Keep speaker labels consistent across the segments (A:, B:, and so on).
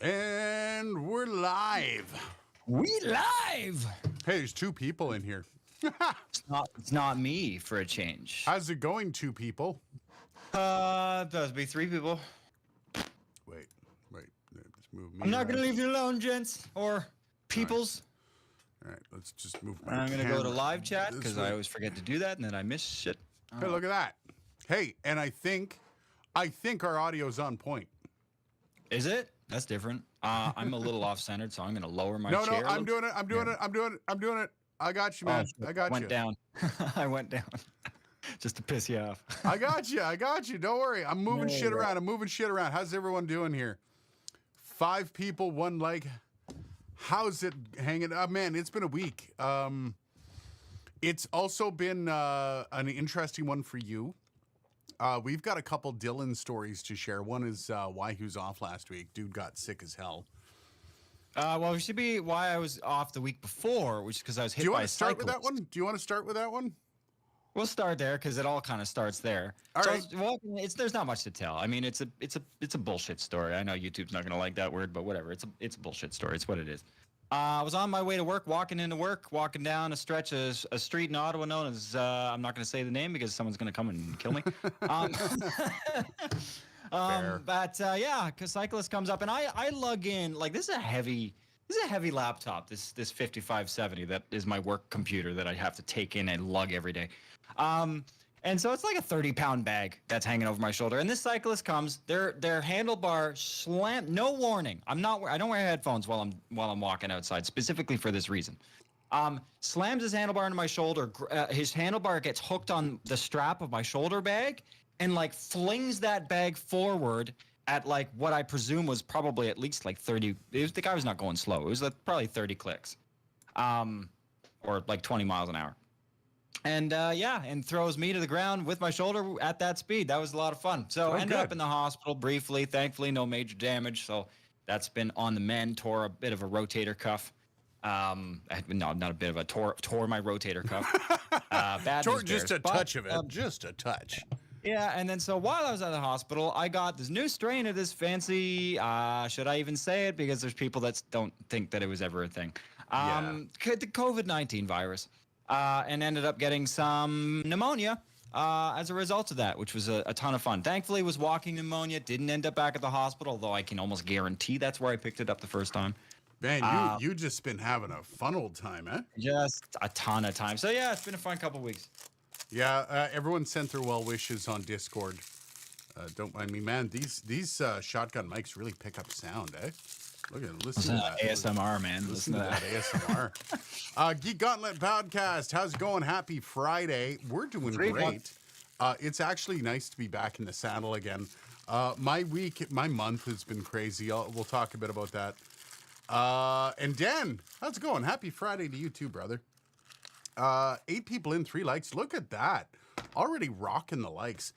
A: And we're live.
B: We live.
A: Hey, there's two people in here.
B: It's not me for a change.
A: How's it going, two people?
B: There'll be three people.
A: Wait. Let's move me.
B: I'm not
A: around.
B: gonna leave you alone, gents or peoples.
A: All right, let's just move my
B: I'm gonna go to
A: camera
B: live chat
A: this
B: because
A: way.
B: I always forget to do that and then I miss shit.
A: Hey, look at that. Hey, and I think our audio's on point.
B: Is it? That's different. I'm a little off-centered, so I'm gonna lower my
A: No,
B: chair.
A: I'm doing it. I'm doing it. I got you, man.
B: Oh,
A: I got
B: went
A: you.
B: down. I went down. Just to piss you off.
A: I got you. Don't worry. I'm moving
B: Yeah,
A: shit
B: right.
A: around. How's everyone doing here? 5 people, 1 like. How's it hanging? Man, it's been a week. It's also been an interesting one for you. We've got a couple Dylan stories to share. One is why he was off last week. Dude got sick as hell.
B: Well, it should be why I was off the week before, which is because I was hit
A: Do you
B: by
A: want
B: a
A: to start with that
B: cyclist.
A: one? Do you want to start with that one?
B: We'll start there because it all kind of starts there.
A: All
B: So
A: right.
B: there's not much to tell. I mean, it's a bullshit story. I know YouTube's not gonna like that word, but whatever. It's a bullshit story. It's what it is. I was on my way to work, walking down a stretch of a street in Ottawa known as I'm not gonna say the name because someone's gonna come and kill me.
A: Fair.
B: But yeah, because cyclist comes up and I lug in like this is a heavy laptop. This 5570 that is my work computer that I have to take in and lug every day. And so it's like a 30-pound bag that's hanging over my shoulder. And this cyclist comes, their handlebar slam. No warning. I don't wear headphones while I'm walking outside specifically for this reason. Slams his handlebar into my shoulder. His handlebar gets hooked on the strap of my shoulder bag and like flings that bag forward at like what I presume was probably at least like 30. The guy was not going slow. It was like probably 30 clicks, or like 20 miles an hour. And and throws me to the ground with my shoulder at that speed. That was a lot of fun. So ended up
A: good.
B: in the hospital briefly. Thankfully, no major damage. So that's been on the mend. Tore a bit of a rotator cuff. Not a bit of a tore my rotator cuff. Bad news
A: Just
B: bears.
A: a touch of it. Just a touch.
B: Yeah, and then so while I was at the hospital, I got this new strain of this fancy, should I even say it? Because there's people that don't think that it was ever a thing. The COVID-19 virus. And ended up getting some pneumonia as a result of that, which was a ton of fun. Thankfully, it was walking pneumonia. Didn't end up back at the hospital, although I can almost guarantee that's where I picked it up the first time.
A: Man, you just been having a fun old time, eh?
B: Just a ton of time. So yeah, it's been a fun couple weeks.
A: Yeah, everyone sent their well wishes on Discord. Don't mind me, man. These shotgun mics really pick up sound, eh? Listen to that.
B: ASMR, man.
A: Listen to that ASMR. Geek Gauntlet Podcast. How's it going? Happy Friday. We're doing great. It's actually nice to be back in the saddle again. My month has been crazy. We'll talk a bit about that. And Dan, how's it going? Happy Friday to you too, brother. 8 people in, 3 likes. Look at that. Already rocking the likes.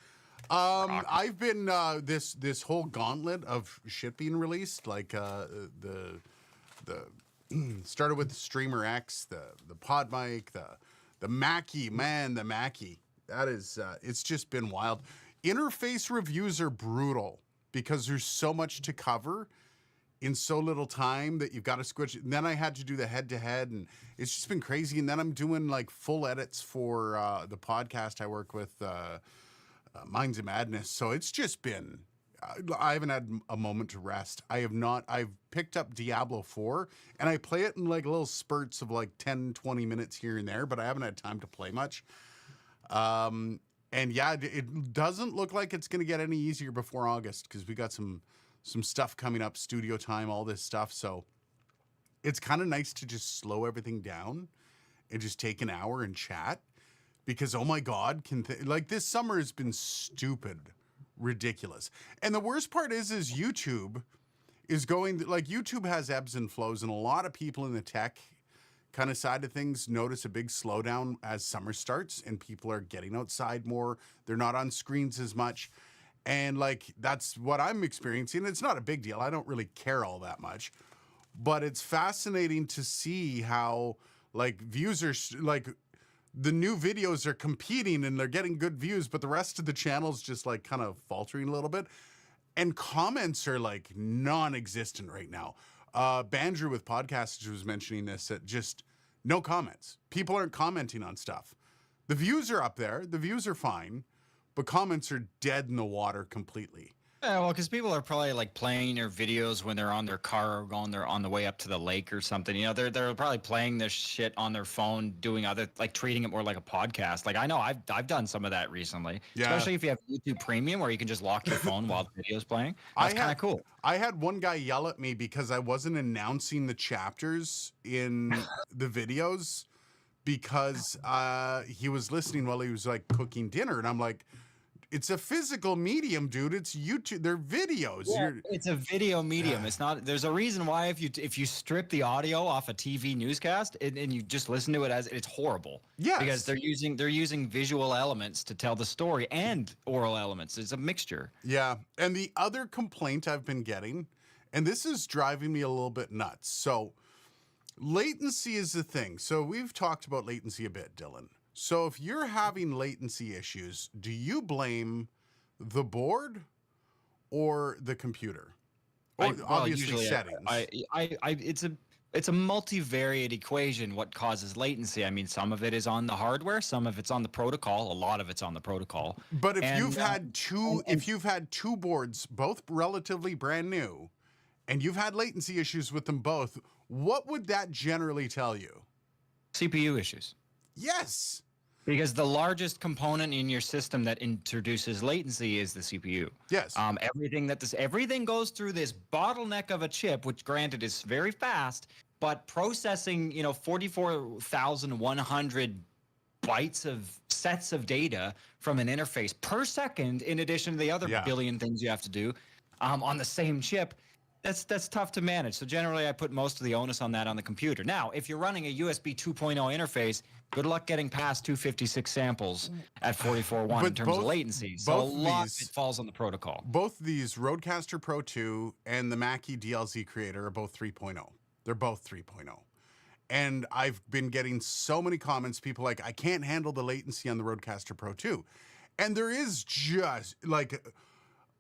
A: I've been this whole gauntlet of shit being released, like the started with the Streamer X, the Pod Mic, the Mackie, man, the Mackie. That is it's just been wild. Interface reviews are brutal because there's so much to cover in so little time that you've got to switch. And then I had to do the head-to-head, and it's just been crazy. And then I'm doing like full edits for the podcast I work with, Minds of Madness. So it's just been, I haven't had a moment to rest. I've picked up Diablo 4, and I play it in like little spurts of like 10, 20 minutes here and there, but I haven't had time to play much. And yeah, it doesn't look like it's going to get any easier before August because we got some stuff coming up, studio time, all this stuff. So it's kind of nice to just slow everything down and just take an hour and chat because, oh my God, like this summer has been stupid, ridiculous. And the worst part is YouTube is going, like YouTube has ebbs and flows, and a lot of people in the tech kind of side of things notice a big slowdown as summer starts and people are getting outside more. They're not on screens as much. And like, that's what I'm experiencing. It's not a big deal. I don't really care all that much, but it's fascinating to see how like views are like the new videos are competing and they're getting good views, but the rest of the channel's just like kind of faltering a little bit. And comments are like non-existent right now. Bandrew with Podcasters was mentioning this, that just no comments. People aren't commenting on stuff. The views are up there. The views are fine, but comments are dead in the water completely.
B: Yeah, well, because people are probably like playing their videos when they're on their car or they're on the way up to the lake or something. You know, they're probably playing this shit on their phone, doing other, like treating it more like a podcast. Like I know I've done some of that recently, especially if you have YouTube Premium where you can just lock your phone while the video's playing. That's kind of cool.
A: I had one guy yell at me because I wasn't announcing the chapters in the videos because he was listening while he was like cooking dinner, and I'm like, it's a physical medium, dude. It's YouTube. They're videos.
B: Yeah, it's a video medium. It's not. There's a reason why if you strip the audio off a TV newscast and you just listen to it as it's horrible.
A: Yes.
B: Because they're using visual elements to tell the story and oral elements. It's a mixture.
A: Yeah. And the other complaint I've been getting, and this is driving me a little bit nuts. So latency is the thing. So we've talked about latency a bit, Dylan. So if you're having latency issues, do you blame the board or the computer? Or obviously settings.
B: It's a multivariate equation what causes latency. I mean, some of it is on the hardware, some of it's on the protocol, a lot of it's on the protocol.
A: But if you've had two boards, both relatively brand new, and you've had latency issues with them both, what would that generally tell you?
B: CPU issues.
A: Yes.
B: Because the largest component in your system that introduces latency is the CPU.
A: Yes.
B: Everything goes through this bottleneck of a chip, which granted is very fast, but processing 44,100 bytes of sets of data from an interface per second, in addition to the other billion things you have to do on the same chip. That's tough to manage. So generally, I put most of the onus on that on the computer. Now, if you're running a USB 2.0 interface, good luck getting past 256 samples at 44.1 in terms of latency. So a lot of it falls on the protocol.
A: Both these Rodecaster Pro 2 and the Mackie DLZ Creator are both 3.0. They're both 3.0. And I've been getting so many comments, people like, I can't handle the latency on the Rodecaster Pro 2. And there is just like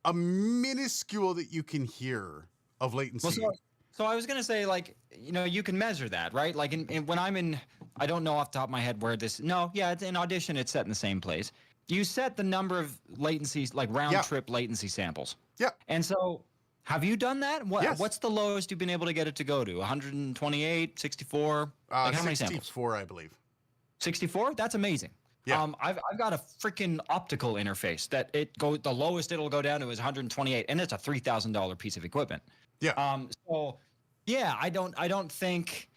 A: a minuscule that you can hear of latency.
B: Well, so I was going to say, like, you can measure that, right? Like when I'm in, I don't know off the top of my head where this, it's in Audition, it's set in the same place. You set the number of latencies, like round trip latency samples.
A: Yeah.
B: And so have you done that?
A: Yes.
B: What's the lowest you've been able to get it to go to? 128, 64? Like how many samples?
A: 64, I believe.
B: 64? That's amazing.
A: Yeah.
B: I've got a freaking optical interface that the lowest it'll go down to is 128, and it's a $3,000 piece of equipment.
A: Yeah.
B: So yeah, I don't think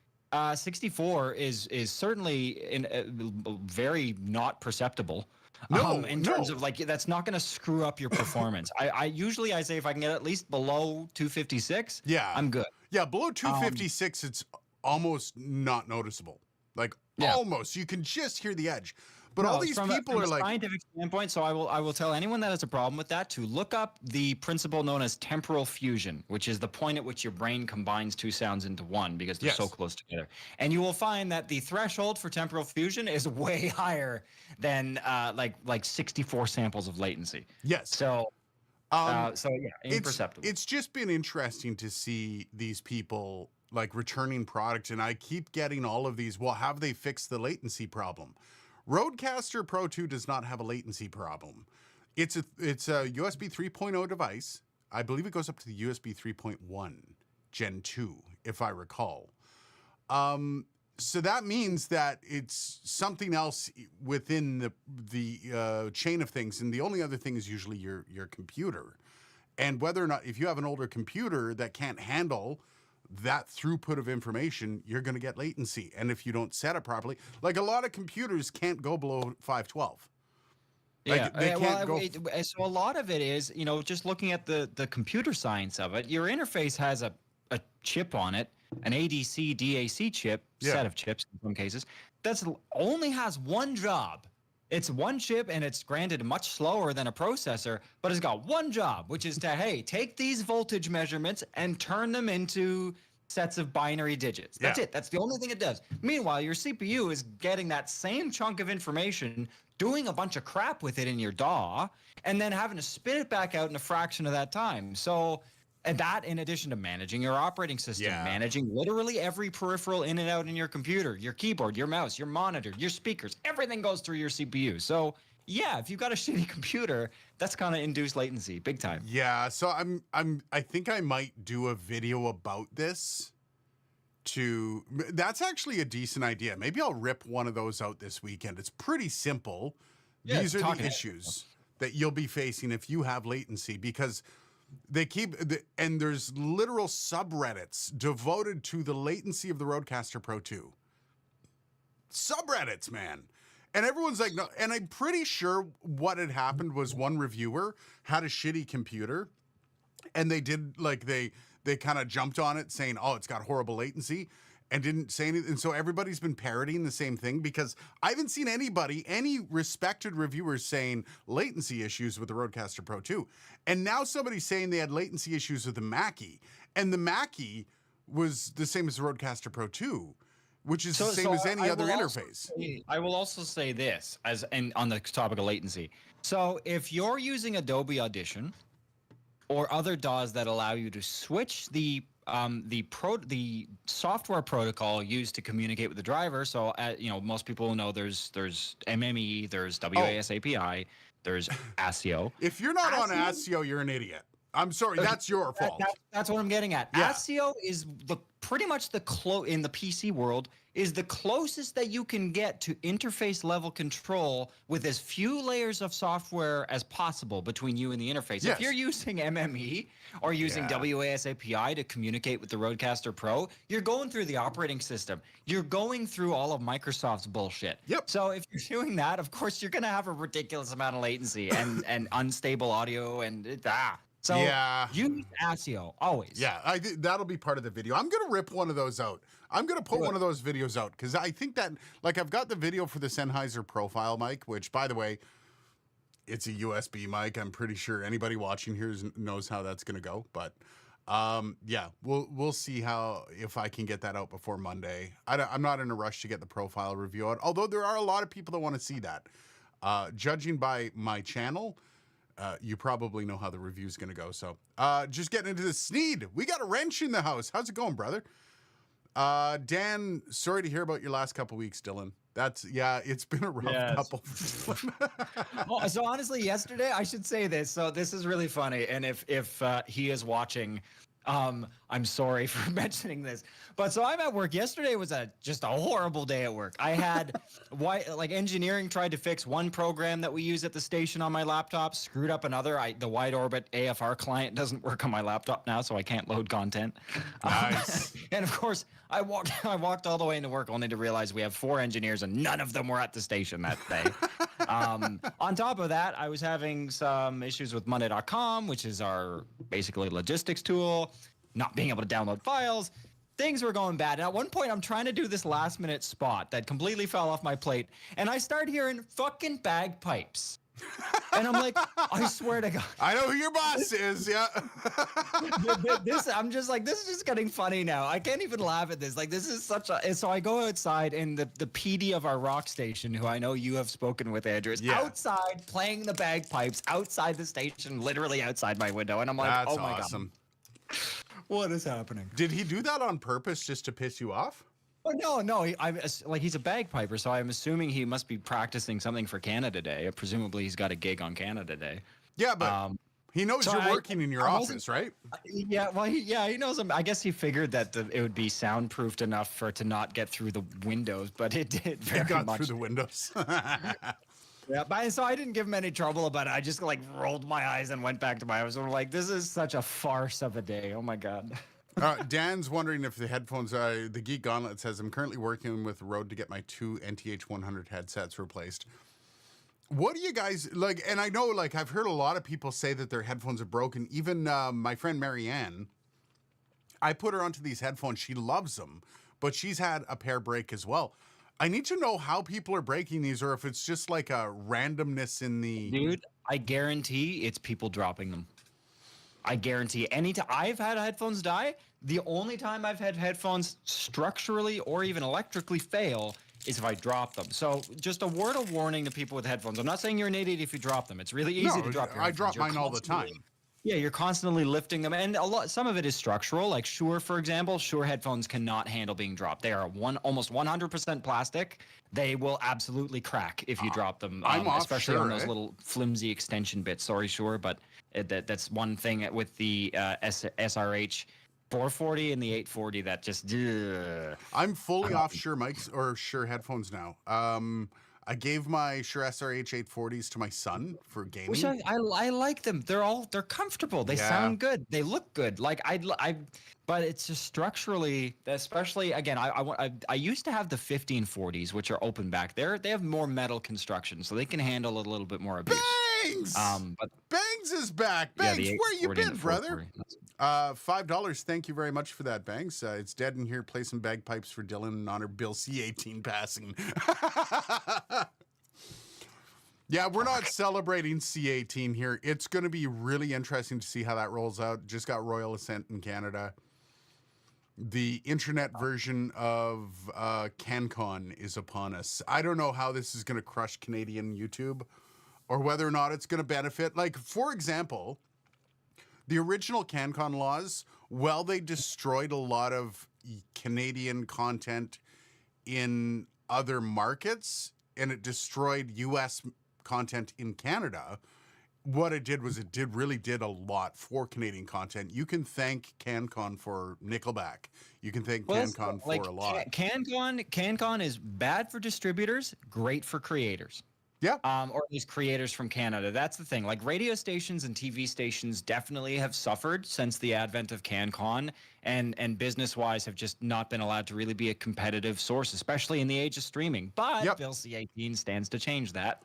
B: 64 is certainly very not perceptible. In terms of like that's not going to screw up your performance. I usually say if I can get at least below 256, I'm good.
A: Yeah, below 256 it's almost not noticeable. Like almost, you can just hear the edge. But all these people are like,
B: scientific standpoint. So I will tell anyone that has a problem with that to look up the principle known as temporal fusion, which is the point at which your brain combines two sounds into one because they're so close together. And you will find that the threshold for temporal fusion is way higher than like 64 samples of latency.
A: Yes.
B: So imperceptible.
A: It's just been interesting to see these people like returning product, and I keep getting all of these. Well, have they fixed the latency problem? Rodecaster Pro 2 does not have a latency problem. It's a USB 3.0 device. I believe it goes up to the USB 3.1 Gen 2, if I recall. So that means that it's something else within the chain of things, and the only other thing is usually your computer. And whether or not, if you have an older computer that can't handle that throughput of information, you're going to get latency. And if you don't set it properly, like a lot of computers can't go below 512. Like they can't go.
B: So a lot of it is, just looking at the computer science of it, your interface has a chip on it, an ADC DAC chip, set of chips in some cases, that's only has one job. It's one chip, and it's granted much slower than a processor, but it's got one job, which is to, take these voltage measurements and turn them into sets of binary digits. That's it. That's the only thing it does. Meanwhile, your CPU is getting that same chunk of information doing a bunch of crap with it in your DAW, and then having to spit it back out in a fraction of that time. So, and that in addition to managing your operating system, managing literally every peripheral in and out in your computer, your keyboard, your mouse, your monitor, your speakers, everything goes through your CPU. So yeah, if you've got a shitty computer, that's kind of induced latency, big time.
A: Yeah, so I think I might do a video about this. That's actually a decent idea. Maybe I'll rip one of those out this weekend. It's pretty simple.
B: Yeah,
A: These are the issues that you'll be facing if you have latency, because they and there's literal subreddits devoted to the latency of the Rodecaster Pro 2. Subreddits, man. And everyone's like, no. And I'm pretty sure what had happened was one reviewer had a shitty computer, and they did like they kind of jumped on it saying, oh, it's got horrible latency, and didn't say anything. And so everybody's been parroting the same thing, because I haven't seen any respected reviewers saying latency issues with the Rodecaster Pro 2. And now somebody's saying they had latency issues with the Mackie, and the Mackie was the same as the Rodecaster Pro 2, which is the same as any other interface.
B: I will also say this and on the topic of latency. So if you're using Adobe Audition or other DAWs that allow you to switch the software protocol used to communicate with the driver. So most people know there's MME, there's WAS API, there's ASIO.
A: If you're not on ASIO, you're an idiot. I'm sorry, that's your fault.
B: That's what I'm getting at. Yeah. ASIO is pretty much in the PC world is the closest that you can get to interface level control with as few layers of software as possible between you and the interface. Yes. If you're using MME or using WAS API to communicate with the Rodecaster Pro, you're going through the operating system. You're going through all of Microsoft's bullshit.
A: Yep.
B: So if you're doing that, of course, you're going to have a ridiculous amount of latency and unstable audio and So use ASIO always.
A: Yeah, that'll be part of the video. I'm gonna rip one of those out. I'm gonna put one of those videos out, because I think that, like, I've got the video for the Sennheiser profile mic, which, by the way, it's a USB mic. I'm pretty sure anybody watching here knows how that's gonna go. But yeah, we'll see if I can get that out before Monday. I'm not in a rush to get the profile review out, although there are a lot of people that want to see that. Judging by my channel, you probably know how the review's going to go. So just getting into the Sneed. We got a wrench in the house. How's it going, brother? Dan, sorry to hear about your last couple weeks, Dylan. It's been a rough couple.
B: Well, so honestly, yesterday, I should say this. So this is really funny. And if he is watching, I'm sorry for mentioning this, but so I'm at work. Yesterday was just a horrible day at work. I had engineering tried to fix one program that we use at the station on my laptop, screwed up another. The wide orbit AFR client doesn't work on my laptop now, so I can't load content.
A: Nice.
B: And of course, I walked all the way into work only to realize we have 4 engineers and none of them were at the station that day. On top of that, I was having some issues with Monday.com, which is our basically logistics tool, not being able to download files. Things were going bad. And at one point, I'm trying to do this last minute spot that completely fell off my plate. And I start hearing fucking bagpipes. And I'm like, I swear to God.
A: I know who your boss is, yeah.
B: I'm just like, this is just getting funny now. I can't even laugh at this. Like, this is so I go outside, and the PD of our rock station, who I know you have spoken with, Andrew, is outside playing the bagpipes outside the station, literally outside my window. And I'm like,
A: that's
B: oh my
A: awesome.
B: God. What is happening?
A: Did he do that on purpose just to piss you off?
B: Oh, no. He's a bagpiper, so I'm assuming he must be practicing something for Canada Day. Presumably, he's got a gig on Canada Day.
A: Yeah, but he knows you're working in your office, right?
B: Yeah, well, he knows. I guess he figured that it would be soundproofed enough for it to not get through the windows, but it did very much.
A: It got through the windows.
B: Yeah, but so I didn't give him any trouble about it. I just rolled my eyes and went back to my house. I'm like, this is such a farce of a day. Oh my God.
A: Dan's wondering if the headphones, the Geek Gauntlet says, I'm currently working with Rode to get my 2 NTH 100 headsets replaced. What do you guys like? And I know, I've heard a lot of people say that their headphones are broken. Even my friend Marianne, I put her onto these headphones. She loves them, but she's had a pair break as well. I need to know how people are breaking these, or if it's just like a randomness in the...
B: Dude, I guarantee it's people dropping them. I guarantee anytime I've had headphones die, the only time I've had headphones structurally or even electrically fail is if I drop them. So just a word of warning to people with headphones. I'm not saying you're an idiot if you drop them. It's really easy to drop your
A: I
B: headphones.
A: drop
B: You're
A: mine all the
B: constantly-
A: time.
B: Yeah, you're constantly lifting them, and some of it is structural. Like Shure, for example, Shure headphones cannot handle being dropped. They are almost 100% plastic. They will absolutely crack if you drop them,
A: I'm off
B: especially
A: Shure,
B: on those
A: eh?
B: little flimsy extension bits. Sorry, Shure, but that's one thing with the SRH 440 and the 840 that just.
A: I'm fully off Shure mics or Shure headphones now. I gave my Shure SRH 840s to my son for gaming.
B: Which I like them. They're comfortable. They
A: Yeah.
B: sound good. They look good. Like but it's just structurally, especially again. I used to have the 1540s, which are open back. They have more metal construction, so they can handle a little bit more abuse.
A: Bangs!
B: But
A: Bangs is back.
B: yeah,
A: Bangs,
B: the
A: where you
B: 840 and
A: been,
B: the
A: brother?
B: 440.
A: $5. Thank you very much for that, Bangs. It's dead in here. Play some bagpipes for Dylan and honor Bill C18 passing. Yeah, we're not celebrating C18 here. It's going to be really interesting to see how that rolls out. Just got royal assent in Canada. The internet version of CanCon is upon us. I don't know how this is going to crush Canadian YouTube or whether or not it's going to benefit. Like, for example, the original CanCon laws, while they destroyed a lot of Canadian content in other markets and it destroyed US content in Canada, what it did was it really did a lot for Canadian content. You can thank CanCon for Nickelback. You can thank CanCon for a lot.
B: CanCon is bad for distributors, great for creators.
A: Yeah.
B: Or at least creators from Canada. That's the thing. Like radio stations and TV stations definitely have suffered since the advent of CanCon, and business-wise have just not been allowed to really be a competitive source, especially in the age of streaming. But Bill C18 stands to change that.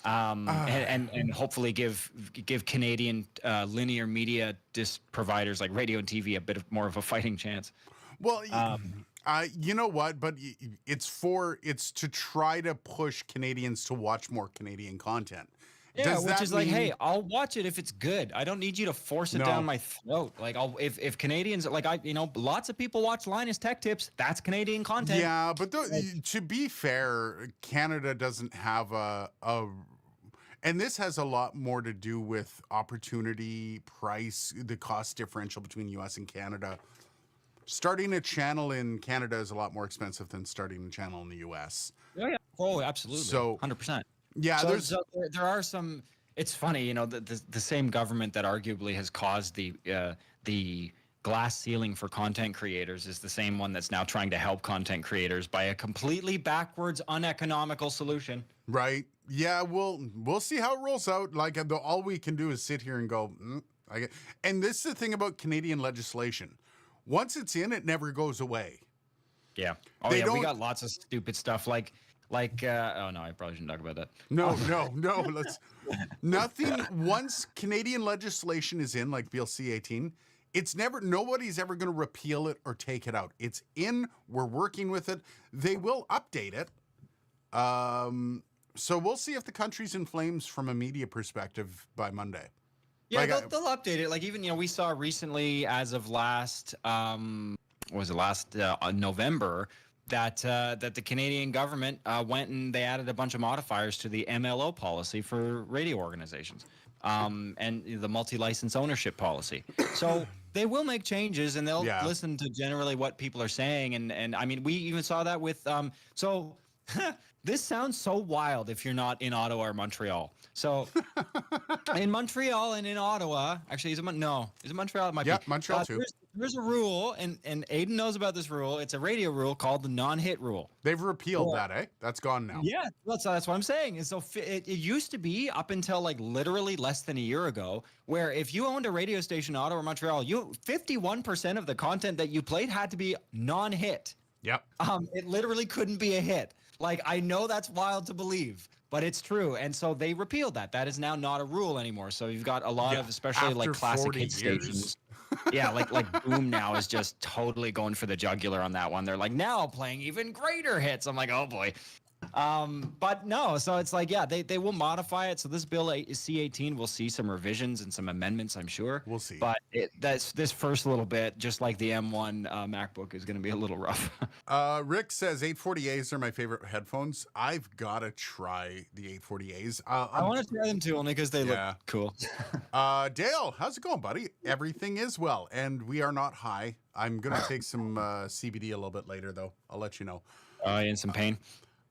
B: And hopefully give Canadian linear media providers like radio and TV a bit more of a fighting chance.
A: Well, you know what? But it's to try to push Canadians to watch more Canadian content.
B: Yeah, which is like, hey, I'll watch it if it's good. I don't need you to force it down my throat. Like, if Canadians, like lots of people watch Linus Tech Tips. That's Canadian content.
A: Yeah, but to be fair, Canada doesn't have a. And this has a lot more to do with opportunity, price, the cost differential between US and Canada. Starting a channel in Canada is a lot more expensive than starting a channel in the US.
B: Oh, yeah. Oh, absolutely.
A: So
B: 100%.
A: Yeah,
B: there are some. It's funny, the same government that arguably has caused the glass ceiling for content creators is the same one that's now trying to help content creators by a completely backwards, uneconomical solution.
A: Right. Yeah, we'll see how it rolls out. Like, all we can do is sit here and go, and this is the thing about Canadian legislation. Once it's in, it never goes away.
B: Yeah. Oh, yeah, we got lots of stupid stuff like oh no, I probably shouldn't talk about that.
A: No, nothing. Once Canadian legislation is in, like Bill C18, nobody's ever going to repeal it or take it out. It's in, we're working with it. They will update it. So we'll see if the country's in flames from a media perspective by Monday.
B: Yeah, like, they'll update it. Like, even, we saw recently, as of last November, that the Canadian government went and they added a bunch of modifiers to the MLO policy for radio organizations, and the multi-license ownership policy. So they will make changes, and they'll listen to generally what people are saying. And I mean, we even saw that with this sounds so wild if you're not in Ottawa or Montreal. So in Montreal and in Ottawa, actually, is it Montreal? It might be.
A: Montreal too.
B: There's a rule, and Aiden knows about this rule. It's a radio rule called the non-hit rule.
A: They've repealed that, eh? That's gone now.
B: Yeah, that's what I'm saying. And so it used to be up until like literally less than a year ago, where if you owned a radio station in Ottawa or Montreal, 51% of the content that you played had to be non-hit.
A: Yep.
B: It literally couldn't be a hit. Like, I know that's wild to believe, but it's true. And so they repealed that. That is now not a rule anymore. So you've got a lot of, especially
A: after
B: like classic
A: 40
B: hit stations. Yeah, like Boom now is just totally going for the jugular on that one. They're like, now playing even greater hits. I'm like, oh boy. But no, so it's like, yeah, they will modify it. So this bill C-18 will see some revisions and some amendments, I'm sure.
A: We'll see.
B: But that's this first little bit, just like the M1 MacBook, is going to be a little rough.
A: Rick says 840As are my favorite headphones. I've got to try the 840As.
B: I want to try them too, only because they look cool.
A: Dale, how's it going, buddy? Everything is well, and we are not high. I'm going to take some CBD a little bit later, though. I'll let you know.
B: In some pain?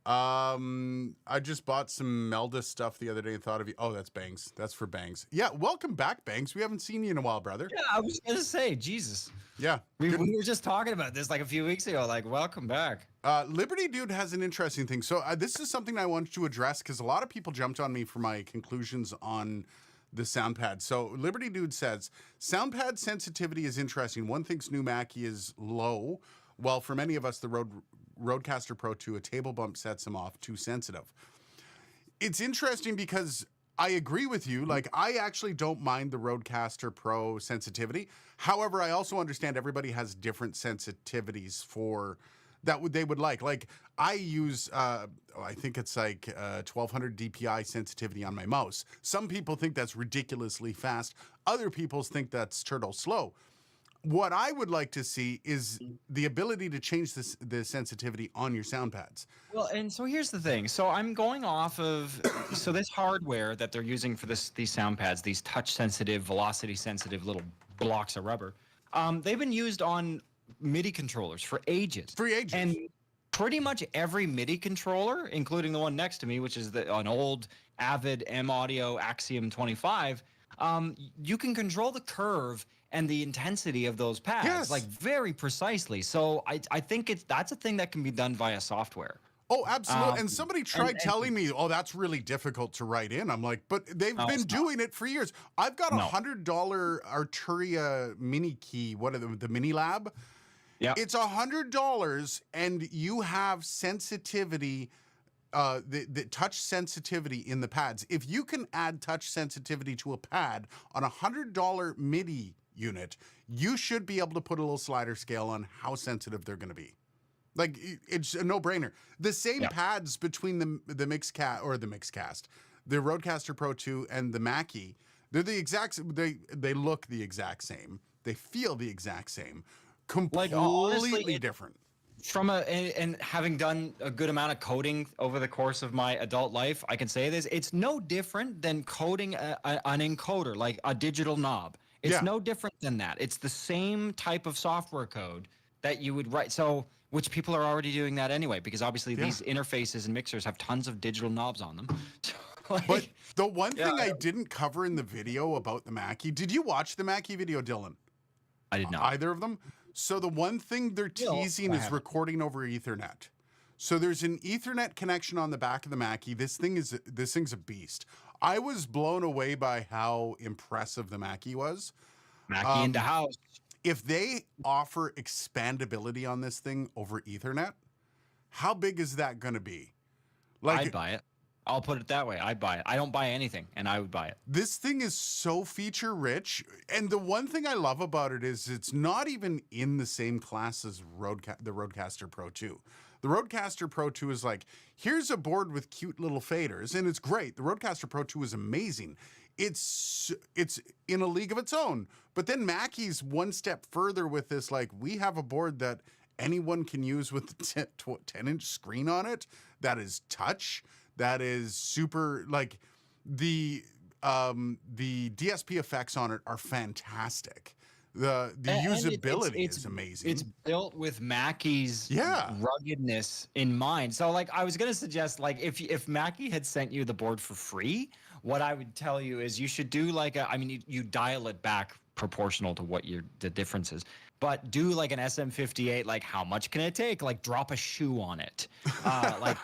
A: I just bought some Melda stuff the other day and thought of you. Oh, that's Bangs. That's for Bangs. Yeah, welcome back, Bangs. We haven't seen you in a while, brother.
B: Yeah, I was going to say, Jesus.
A: Yeah.
B: We were just talking about this like a few weeks ago, like, welcome back.
A: Liberty Dude has an interesting thing. So this is something I wanted to address because a lot of people jumped on me for my conclusions on the SoundPad. So Liberty Dude says, SoundPad sensitivity is interesting. One thinks new Mackie is low. Well, for many of us, the Rodecaster Pro 2, a table bump sets them off too sensitive. It's interesting because I agree with you. Like, I actually don't mind the Rodecaster Pro sensitivity. However, I also understand everybody has different sensitivities for that they would like. Like, I use, I think it's like 1200 DPI sensitivity on my mouse. Some people think that's ridiculously fast. Other people think that's turtle slow. What I would like to see is the ability to change the sensitivity on your sound pads.
B: Well, and so here's the thing. So I'm going off of this hardware that they're using for these sound pads, these touch sensitive, velocity sensitive little blocks of rubber. They've been used on MIDI controllers for ages. And pretty much every MIDI controller, including the one next to me, which is an old Avid M Audio Axiom 25, you can control the curve and the intensity of those pads, like very precisely. So I think that's a thing that can be done via software.
A: Oh, absolutely. And somebody tried telling me, oh, that's really difficult to write in. I'm like, but they've been doing it for years. I've got a $100 Arturia mini key. What are the Mini Lab? Yeah. It's $100 and you have sensitivity, the touch sensitivity in the pads. If you can add touch sensitivity to a pad on a $100 MIDI unit, you should be able to put a little slider scale on how sensitive they're going to be. Like, it's a no-brainer. The same pads between the Mixcast, the Rodecaster Pro 2 and the Mackie, they're the exact. They look the exact same. They feel the exact same. Completely honestly, different.
B: And having done a good amount of coding over the course of my adult life, I can say this: it's no different than coding an encoder, like a digital knob. It's no different than that. It's the same type of software code that you would write. So, which people are already doing that anyway, because obviously these interfaces and mixers have tons of digital knobs on them.
A: But the one thing I didn't cover in the video about the Mackie, did you watch the Mackie video, Dylan?
B: I did not.
A: Either of them? So the one thing they're teasing is recording over Ethernet. So there's an Ethernet connection on the back of the Mackie. This thing's a beast. I was blown away by how impressive the Mackie was.
B: Mackie in the house.
A: If they offer expandability on this thing over Ethernet, how big is that going to be?
B: Like, I'd buy it. I'll put it that way. I'd buy it. I don't buy anything, and I would buy it.
A: This thing is so feature rich. And the one thing I love about it is it's not even in the same class as the Rodecaster Pro 2. The Rodecaster Pro 2 is like, here's a board with cute little faders, and it's great. The Rodecaster Pro 2 is amazing. It's in a league of its own. But then Mackie's one step further with this, like, we have a board that anyone can use with the 10-inch screen on it that is touch, that is super, like, the DSP effects on it are fantastic. The usability is amazing.
B: It's built with Mackie's ruggedness in mind. So, like, I was gonna suggest, like, if Mackie had sent you the board for free, what I would tell you is you should do like you dial it back proportional to what the difference is. But do like an SM58, like how much can it take? Like drop a shoe on it. Like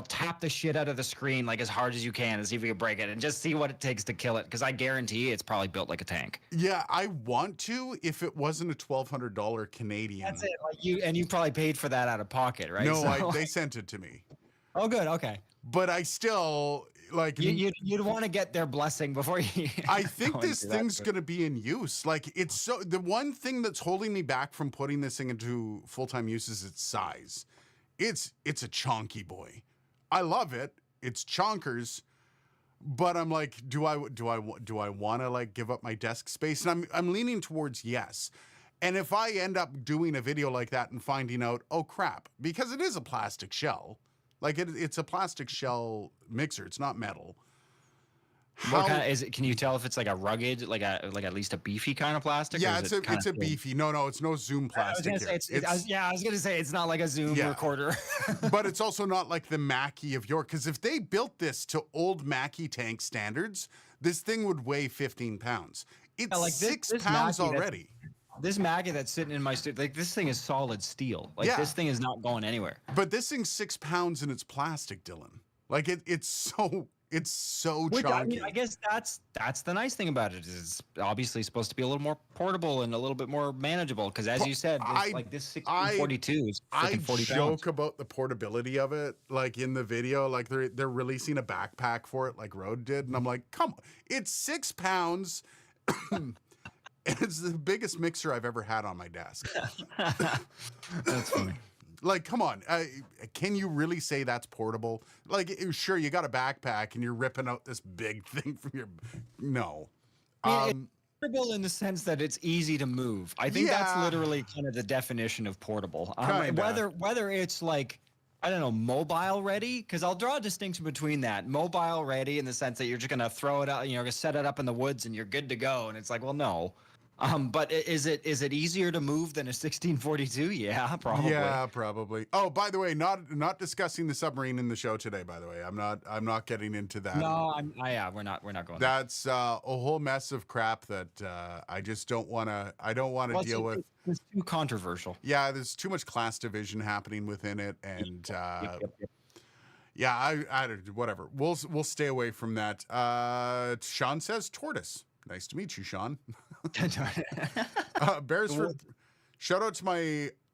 B: tap the shit out of the screen like as hard as you can and see if you can break it and just see what it takes to kill it. Because I guarantee it's probably built like a tank.
A: Yeah, I want to if it wasn't a $1,200 Canadian.
B: That's it. Like you probably paid for that out of pocket, right?
A: No, they sent it to me.
B: Oh, good. Okay.
A: But I still like
B: you'd want to get their blessing before you.
A: I think this thing's going to be in use. Like it's the one thing that's holding me back from putting this thing into full-time use is its size. it's a chonky boy. I love it. It's chonkers, but I'm like, do I want to like give up my desk space? And I'm leaning towards yes. And if I end up doing a video like that and finding out, oh crap, because it is a plastic shell, like it's a plastic shell mixer. It's not metal.
B: What kind of, is it? Can you tell if it's like a rugged, like at least a beefy kind of plastic?
A: Yeah,
B: or is
A: it's a beefy. No, it's no Zoom plastic.
B: I was gonna say I was gonna say it's not like a Zoom recorder.
A: But it's also not like the Mackie of York. Because if they built this to old Mackie tank standards, this thing would weigh 15 pounds. It's like 6 pounds already.
B: This Mackie that's sitting in my studio, like this thing is solid steel. Like this thing is not going anywhere.
A: But this thing's 6 pounds and it's plastic, Dylan. Like it's so chunky.
B: I mean, I guess that's the nice thing about it is it's obviously supposed to be a little more portable and a little bit more manageable. Because as you said, this 1642 is freaking 40 pounds. I
A: joke about the portability of it, like in the video, like they're releasing a backpack for it, like Rode did, and I'm like, come on, it's 6 pounds. It's the biggest mixer I've ever had on my desk.
B: That's funny.
A: Like, come on. Can you really say that's portable? Like, sure, you got a backpack and you're ripping out this big thing from your... No.
B: It's portable in the sense that it's easy to move. I think that's literally kind of the definition of portable. Whether it's like, I don't know, mobile ready, because I'll draw a distinction between that. Mobile ready in the sense that you're just going to throw it out, set it up in the woods and you're good to go. And it's like, well, no. But is it easier to move than a 1642? Yeah, probably.
A: Yeah, probably. Oh, by the way, not discussing the submarine in the show today. By the way, I'm not getting into that.
B: No, we're not going.
A: That's a whole mess of crap that I just don't want to. I don't want to deal with.
B: It's too controversial.
A: Yeah, there's too much class division happening within it, and yeah, I whatever. We'll stay away from that. Sean says tortoise. Nice to meet you, Sean. Beresford, shout out to my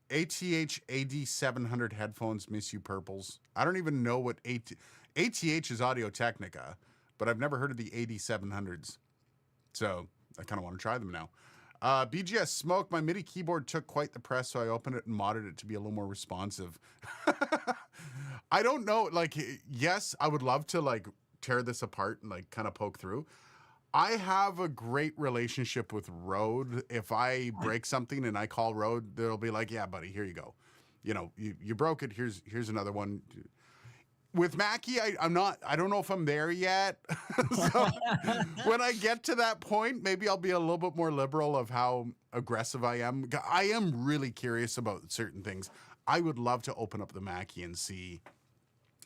A: ATH AD700 headphones. Miss you, purples. I don't even know what ATH is Audio Technica, but I've never heard of the AD700s. So I kind of want to try them now. BGS Smoke, my MIDI keyboard took quite the press, so I opened it and modded it to be a little more responsive. I don't know. Like, yes, I would love to like tear this apart and like kind of poke through. I have a great relationship with Rode. If I break something and I call Rode, they'll be like, yeah, buddy, here you go. You broke it. Here's another one. With Mackie, I don't know if I'm there yet. So when I get to that point, maybe I'll be a little bit more liberal of how aggressive I am. I am really curious about certain things. I would love to open up the Mackie and see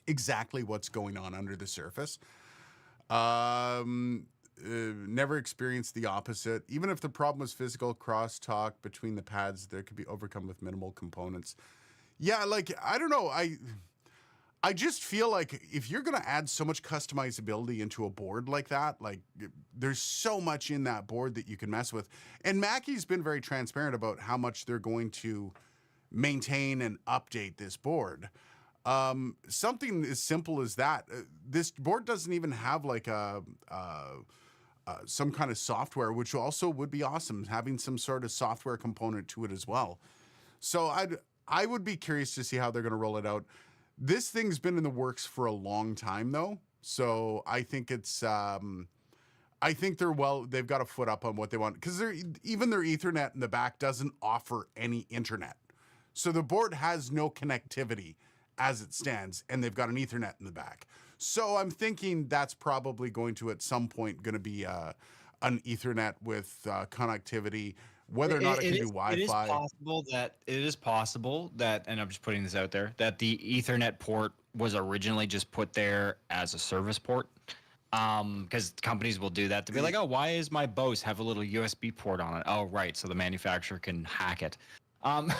A: exactly what's going on under the surface. Never experienced the opposite. Even if the problem was physical crosstalk between the pads, there could be overcome with minimal components. Yeah, like, I don't know. I just feel like if you're going to add so much customizability into a board like that, like there's so much in that board that you can mess with. And Mackie's been very transparent about how much they're going to maintain and update this board. Something as simple as that. This board doesn't even have like some kind of software, which also would be awesome, having some sort of software component to it as well. So I would be curious to see how they're going to roll it out. This thing's been in the works for a long time though. So I think it's, I think they've got a foot up on what they want, because even their Ethernet in the back doesn't offer any internet. So the board has no connectivity as it stands, and they've got an Ethernet in the back. So I'm thinking that's probably going to, at some point, going to be an Ethernet with connectivity, whether or not it can do Wi-Fi.
B: It is possible that, and I'm just putting this out there, that the Ethernet port was originally just put there as a service port. Because companies will do that. They'll be like, oh, why does my Bose have a little USB port on it? Oh, right, so the manufacturer can hack it.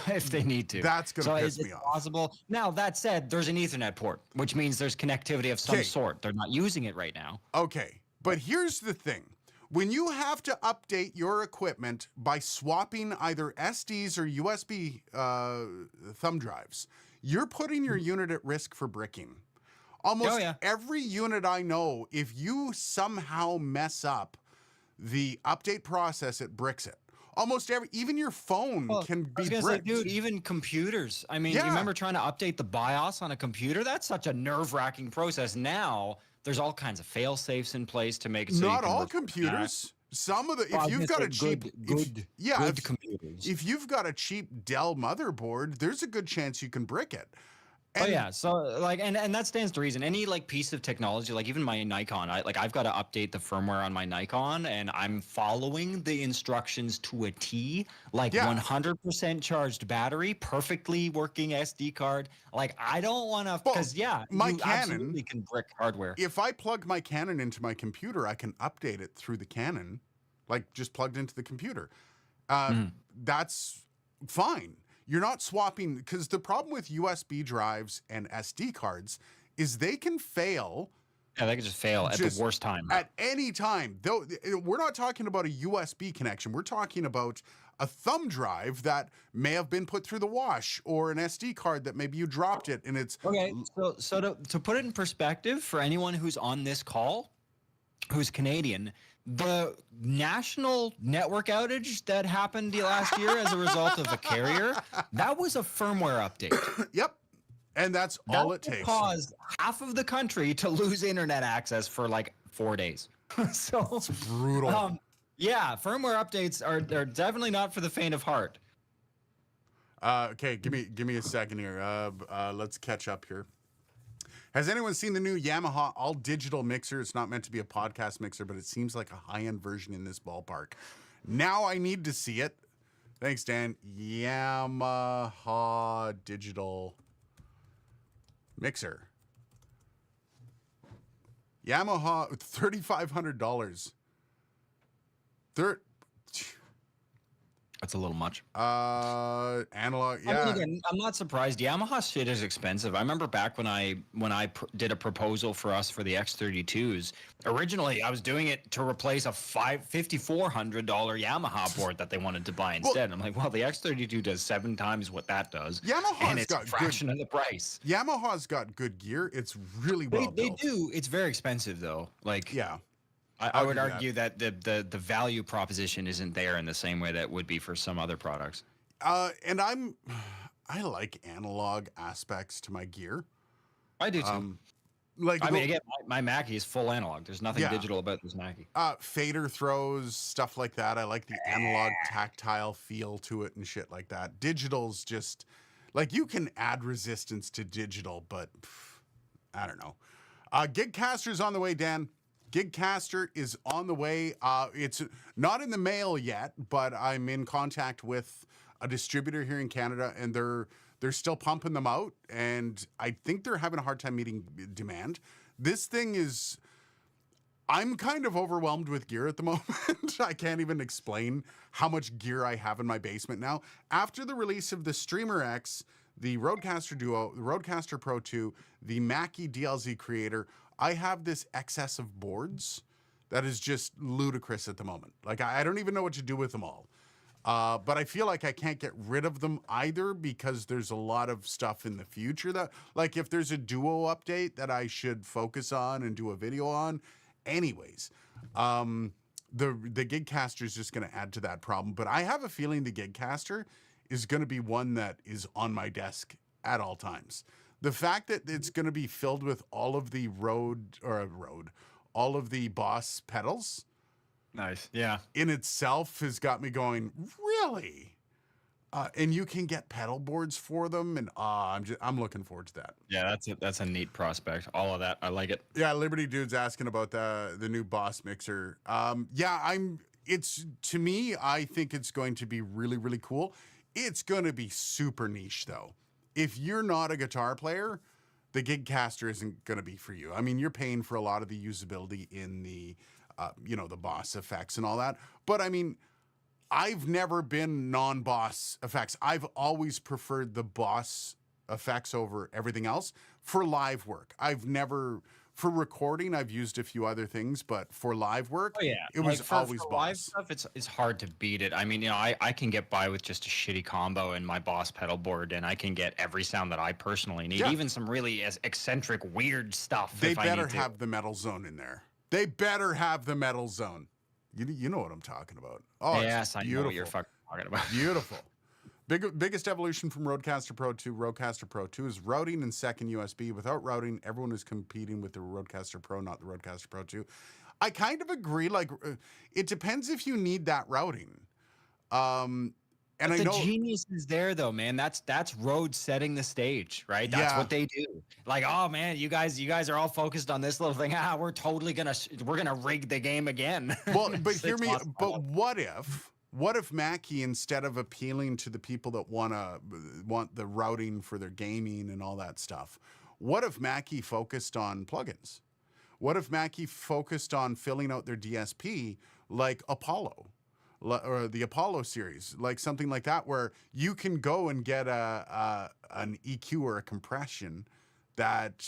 B: If they need to.
A: That's going to piss me off.
B: Possible. Now, that said, there's an Ethernet port, which means there's connectivity of some sort. They're not using it right now.
A: Okay, but here's the thing. When you have to update your equipment by swapping either SDs or USB thumb drives, you're putting your unit at risk for bricking. Almost every unit I know, if you somehow mess up the update process, it bricks it. almost even your phone
B: Well,
A: can
B: I was
A: be
B: gonna say,
A: bricked.
B: dude, even computers. I mean, you
A: Yeah.
B: remember trying to update the BIOS on a computer? That's such a nerve-wracking process. Now there's all kinds of fail safes in place to make it so you
A: Not
B: can
A: all
B: report back.
A: computers. Some of the
B: Well, I
A: if
B: was
A: you've
B: gonna
A: got
B: say
A: a cheap
B: good computers.
A: if you've got a cheap Dell motherboard, there's a good chance you can brick it.
B: Oh
A: And
B: yeah, so like, and that stands to reason. Any like piece of technology, like even my Nikon, I've got to update the firmware on my Nikon, and I'm following the instructions to a T. Like
A: yeah,
B: 100% charged battery, perfectly working SD card. Like I don't want to,
A: well,
B: because yeah,
A: my
B: you
A: Canon,
B: absolutely can brick hardware.
A: if I plug my Canon into my computer, I can update it through the Canon, like just plugged into the computer. Uh,
B: Mhm.
A: that's fine. You're not swapping because the problem with USB drives and SD cards is they can fail
B: Yeah, they could just fail at
A: just
B: the worst time.
A: at any time. Though we're not talking about a USB connection. We're talking about a thumb drive that may have been put through the wash or an SD card that maybe you dropped it and it's
B: Okay, so to put it in perspective for anyone who's on this call, who's Canadian, the national network outage that happened last year as a result of a carrier, that was a firmware update.
A: yep. And that's
B: That
A: all it
B: will
A: takes.
B: cause half of the country to lose internet access for like 4 days. So
A: Brutal.
B: yeah, firmware updates are definitely not for the faint of heart.
A: Okay, give me a second here. Let's catch up here. Has anyone seen the new Yamaha all digital mixer? It's not meant to be a podcast mixer, but it seems like a high end version in this ballpark. Now I need to see it. Thanks, Dan. Yamaha digital mixer. Yamaha $3,500.
B: That's a little much.
A: Analog.
B: I
A: Yeah.
B: mean, again, I'm not surprised. Yamaha shit is expensive. I remember back when I did a proposal for us for the X32s. Originally, I was doing it to replace a $5,400 Yamaha board that they wanted to buy instead. I'm like, well, the X32 does 7 times what that does,
A: Yamaha's
B: and it's
A: got
B: a fraction of the price.
A: Yamaha's got good gear. It's really well
B: They
A: built.
B: do. It's very expensive though. Like,
A: Yeah.
B: I
A: I'll
B: would
A: give you
B: argue that the value proposition isn't there in the same way that would be for some other products.
A: And I like analog aspects to my gear.
B: I do too.
A: Like
B: I mean, again, my Mackie is full analog. There's nothing
A: Yeah.
B: digital about this Mackie.
A: fader throws, stuff like that. I like the analog tactile feel to it and shit like that. Digital's just like you can add resistance to digital, but I don't know. Gigcaster's on the way, Dan. Gigcaster is on the way. It's not in the mail yet, but I'm in contact with a distributor here in Canada, and they're still pumping them out. And I think they're having a hard time meeting demand. This thing is. I'm kind of overwhelmed with gear at the moment. I can't even explain how much gear I have in my basement now. After the release of the Streamer X, the Rodecaster Duo, the Rodecaster Pro 2, the Mackie DLZ Creator, I have this excess of boards that is just ludicrous at the moment. Like, I don't even know what to do with them all. But I feel like I can't get rid of them either because there's a lot of stuff in the future that, like, if there's a Duo update that I should focus on and do a video on. Anyways, the Gigcaster is just going to add to that problem. But I have a feeling the Gigcaster is going to be one that is on my desk at all times. The fact that it's going to be filled with all of the all of the Boss pedals
B: Nice. Yeah.
A: in itself has got me going, really? And you can get pedal boards for them, and I'm looking forward to that.
B: Yeah, that's a neat prospect. All of that. I like it.
A: Yeah, Liberty Dude's asking about the new Boss mixer. It's to me, I think it's going to be really, really cool. It's going to be super niche though. If you're not a guitar player, the Gigcaster isn't going to be for you. I mean, you're paying for a lot of the usability in the, the Boss effects and all that. But I mean, I've never been non-Boss effects. I've always preferred the Boss effects over everything else for live work. For recording, I've used a few other things, but for live work,
B: Oh yeah,
A: it was always
B: for live
A: Boss.
B: stuff. It's hard to beat it. I mean, I can get by with just a shitty combo in my Boss pedal board, and I can get every sound that I personally need,
A: Yeah.
B: even some really eccentric, weird stuff.
A: They
B: if I
A: better
B: need to.
A: have the metal zone in there. They better have the metal zone. You know what I'm talking about. Oh,
B: Yes,
A: it's
B: I know what you're
A: beautiful.
B: fucking talking about.
A: Beautiful. Biggest evolution from Rodecaster Pro to Rodecaster Pro 2 is routing and second USB. Without routing, everyone is competing with the Rodecaster Pro, not the Rodecaster Pro 2. I kind of agree. Like, it depends if you need that routing. And
B: But
A: I
B: the
A: know,
B: genius is there though, man. That's Rode setting the stage, right? That's
A: yeah.
B: what they do. Like, oh man, you guys are all focused on this little thing. Ah, we're gonna rig the game again.
A: Well, but hear
B: It's
A: me.
B: awesome. I
A: But
B: love it.
A: what if Mackie, instead of appealing to the people that want the routing for their gaming and all that stuff, what if Mackie focused on plugins? What if Mackie focused on filling out their DSP like Apollo? Or the Apollo series, like something like that, where you can go and get an EQ or a compression. That,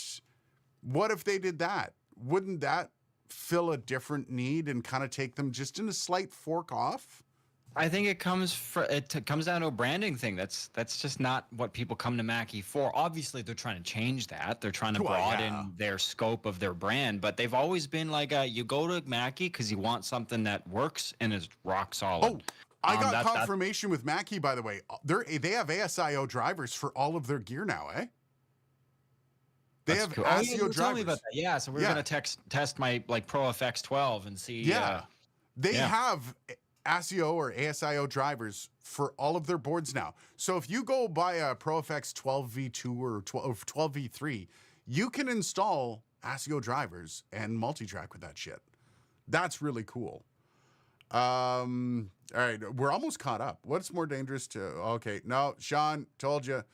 A: what if they did that? Wouldn't that fill a different need and kind of take them just in a slight fork off?
B: I think it comes down to a branding thing. That's just not what people come to Mackie for. Obviously, they're trying to change that. They're trying to
A: Well,
B: broaden
A: yeah.
B: their scope of their brand, but they've always been like, you go to Mackie because you want something that works and is rock solid.
A: Oh, I got
B: That's
A: confirmation with Mackie, by the way. They have ASIO drivers for all of their gear now, eh? They have
B: cool. Oh, yeah, you
A: ASIO
B: were telling me
A: drivers.
B: about that. Yeah, so we're
A: Yeah.
B: gonna test my like Pro FX 12 and see.
A: Yeah. They
B: yeah.
A: have ASIO or ASIO drivers for all of their boards now. So if you go buy a ProFX 12v2 or 12v3, you can install ASIO drivers and multi-track with that shit. That's really cool. All right, we're almost caught up. What's more dangerous to? Okay, no, Sean told you.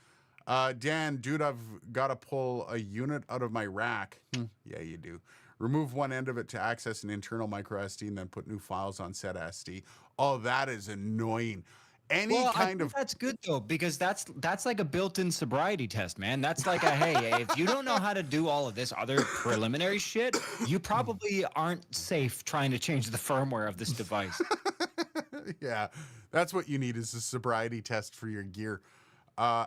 A: Dan, dude, I've got to pull a unit out of my rack. Yeah, you do. Remove one end of it to access an internal micro SD and then put new files on set SD. Oh, that is annoying. Any
B: Well, I
A: kind
B: think
A: of
B: that's good though because that's like a built-in sobriety test, man. That's like a hey, if you don't know how to do all of this other preliminary shit, you probably aren't safe trying to change the firmware of this device.
A: yeah, that's what you need is a sobriety test for your gear.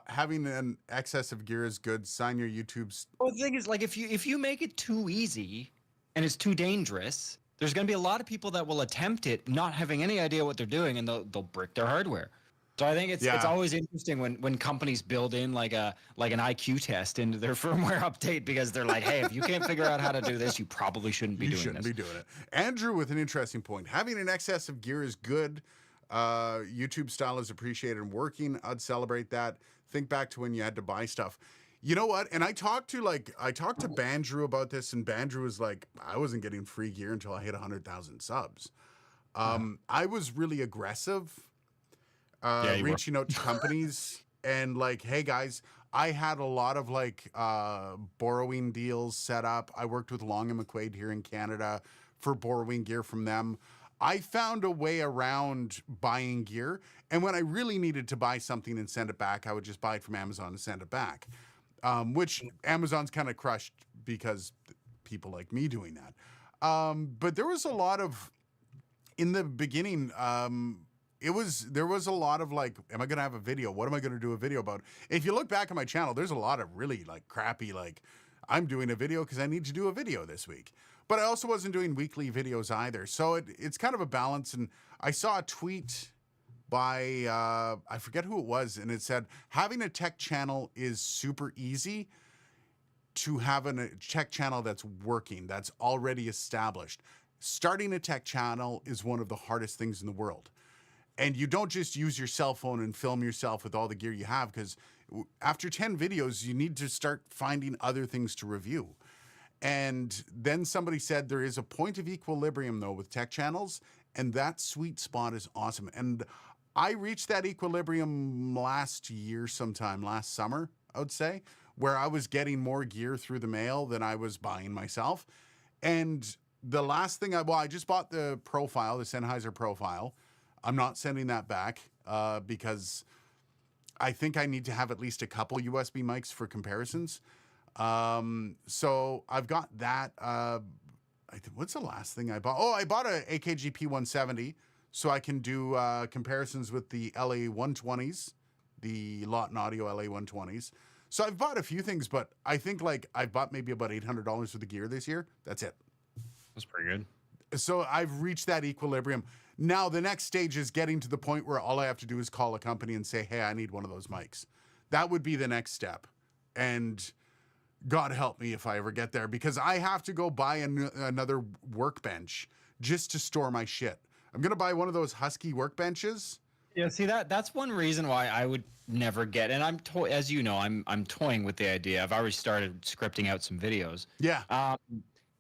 A: Having an excess of gear is good. Sign your YouTube's.
B: Well, the thing is, like, if you make it too easy and it's too dangerous, there's going to be a lot of people that will attempt it, not having any idea what they're doing, and they'll brick their hardware. So I think it's
A: Yeah.
B: always interesting when companies build in like an IQ test into their firmware update because they're like, hey, if you can't figure out how to do this, you probably shouldn't be
A: You
B: doing
A: shouldn't
B: this.
A: be doing it. Andrew with an interesting point. Having an excess of gear is good. YouTube style is appreciated and working. I'd celebrate that. Think back to when you had to buy stuff. You know what? And I talked to Bandrew about this, and Bandrew was like, I wasn't getting free gear until I hit 100,000 subs. I was really aggressive,
B: Yeah, you were.
A: reaching out to companies and like, hey guys, I had a lot of like borrowing deals set up. I worked with Long and McQuaid here in Canada for borrowing gear from them. I found a way around buying gear. And when I really needed to buy something and send it back, I would just buy it from Amazon and send it back, which Amazon's kind of crushed because people like me doing that. But there was a lot of, in the beginning, there was a lot of like, am I going to have a video? What am I going to do a video about? If you look back on my channel, there's a lot of really like crappy, like I'm doing a video because I need to do a video this week. But I also wasn't doing weekly videos either. So it's kind of a balance. And I saw a tweet by, I forget who it was. And it said, having a tech channel is super easy to have a tech channel that's working, that's already established. Starting a tech channel is one of the hardest things in the world. And you don't just use your cell phone and film yourself with all the gear you have, because after 10 videos, you need to start finding other things to review. And then somebody said there is a point of equilibrium, though, with tech channels, and that sweet spot is awesome. And I reached that equilibrium last summer, I would say, where I was getting more gear through the mail than I was buying myself. And the last thing I just bought the profile, the Sennheiser profile. I'm not sending that back because I think I need to have at least a couple USB mics for comparisons. So I've got that. What's the last thing I bought? Oh, I bought a AKG P170 so I can do comparisons with the LA 120s, the Lawton Audio LA 120s. So I've bought a few things, but I think like I've bought maybe about $800 worth of gear this year. That's it.
B: That's pretty good.
A: So I've reached that equilibrium. Now the next stage is getting to the point where all I have to do is call a company and say, hey, I need one of those mics. That would be the next step. And God help me if I ever get there, because I have to go buy another workbench just to store my shit. I'm going to buy one of those Husky workbenches.
B: Yeah, see that's one reason why I would never get. And as you know, I'm toying with the idea. I've already started scripting out some videos.
A: Yeah.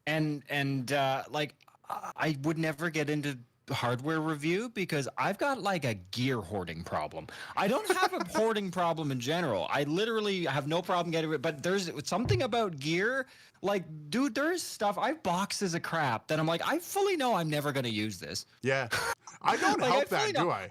B: Like I would never get into hardware review because I've got like a gear hoarding problem. I don't have a hoarding problem in general. I literally have no problem getting it, but there's something about gear. Like, dude, there's stuff. I have boxes of crap that I'm like, I fully know I'm never gonna use this.
A: Yeah. I don't
B: Like,
A: help
B: fully
A: that,
B: know.
A: do I?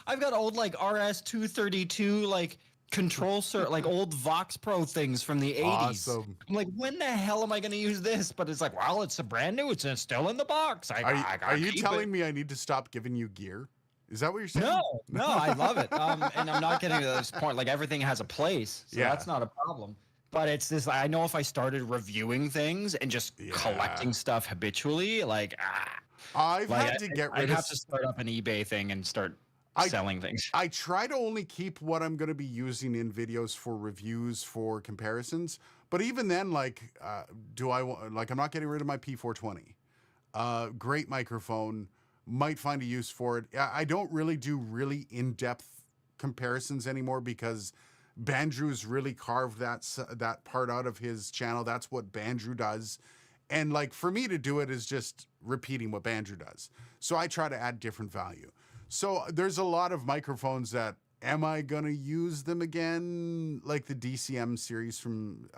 B: I've got old like RS-232 like like old Vox Pro things from the 80s.
A: Awesome.
B: I'm like, when the hell am I going to use this? But it's like, well, it's a brand new. It's still in the box.
A: Are you telling me I need to stop giving you gear? Is that what you're saying?
B: No, I love it. And I'm not getting to this point. Like, everything has a place, so that's not a problem. But it's this. I know if I started reviewing things and just collecting stuff habitually, like,
A: I've had to get rid of.
B: I'd have to start up an eBay thing and start selling things.
A: I try to only keep what I'm going to be using in videos for reviews, for comparisons. But even then, like, I'm not getting rid of my P420. Great microphone, might find a use for it. I don't really do really in-depth comparisons anymore because Bandrew's really carved that part out of his channel. That's what Bandrew does. And like, for me to do it is just repeating what Bandrew does. So I try to add different value. So there's a lot of microphones that, am I going to use them again? Like the DCM series from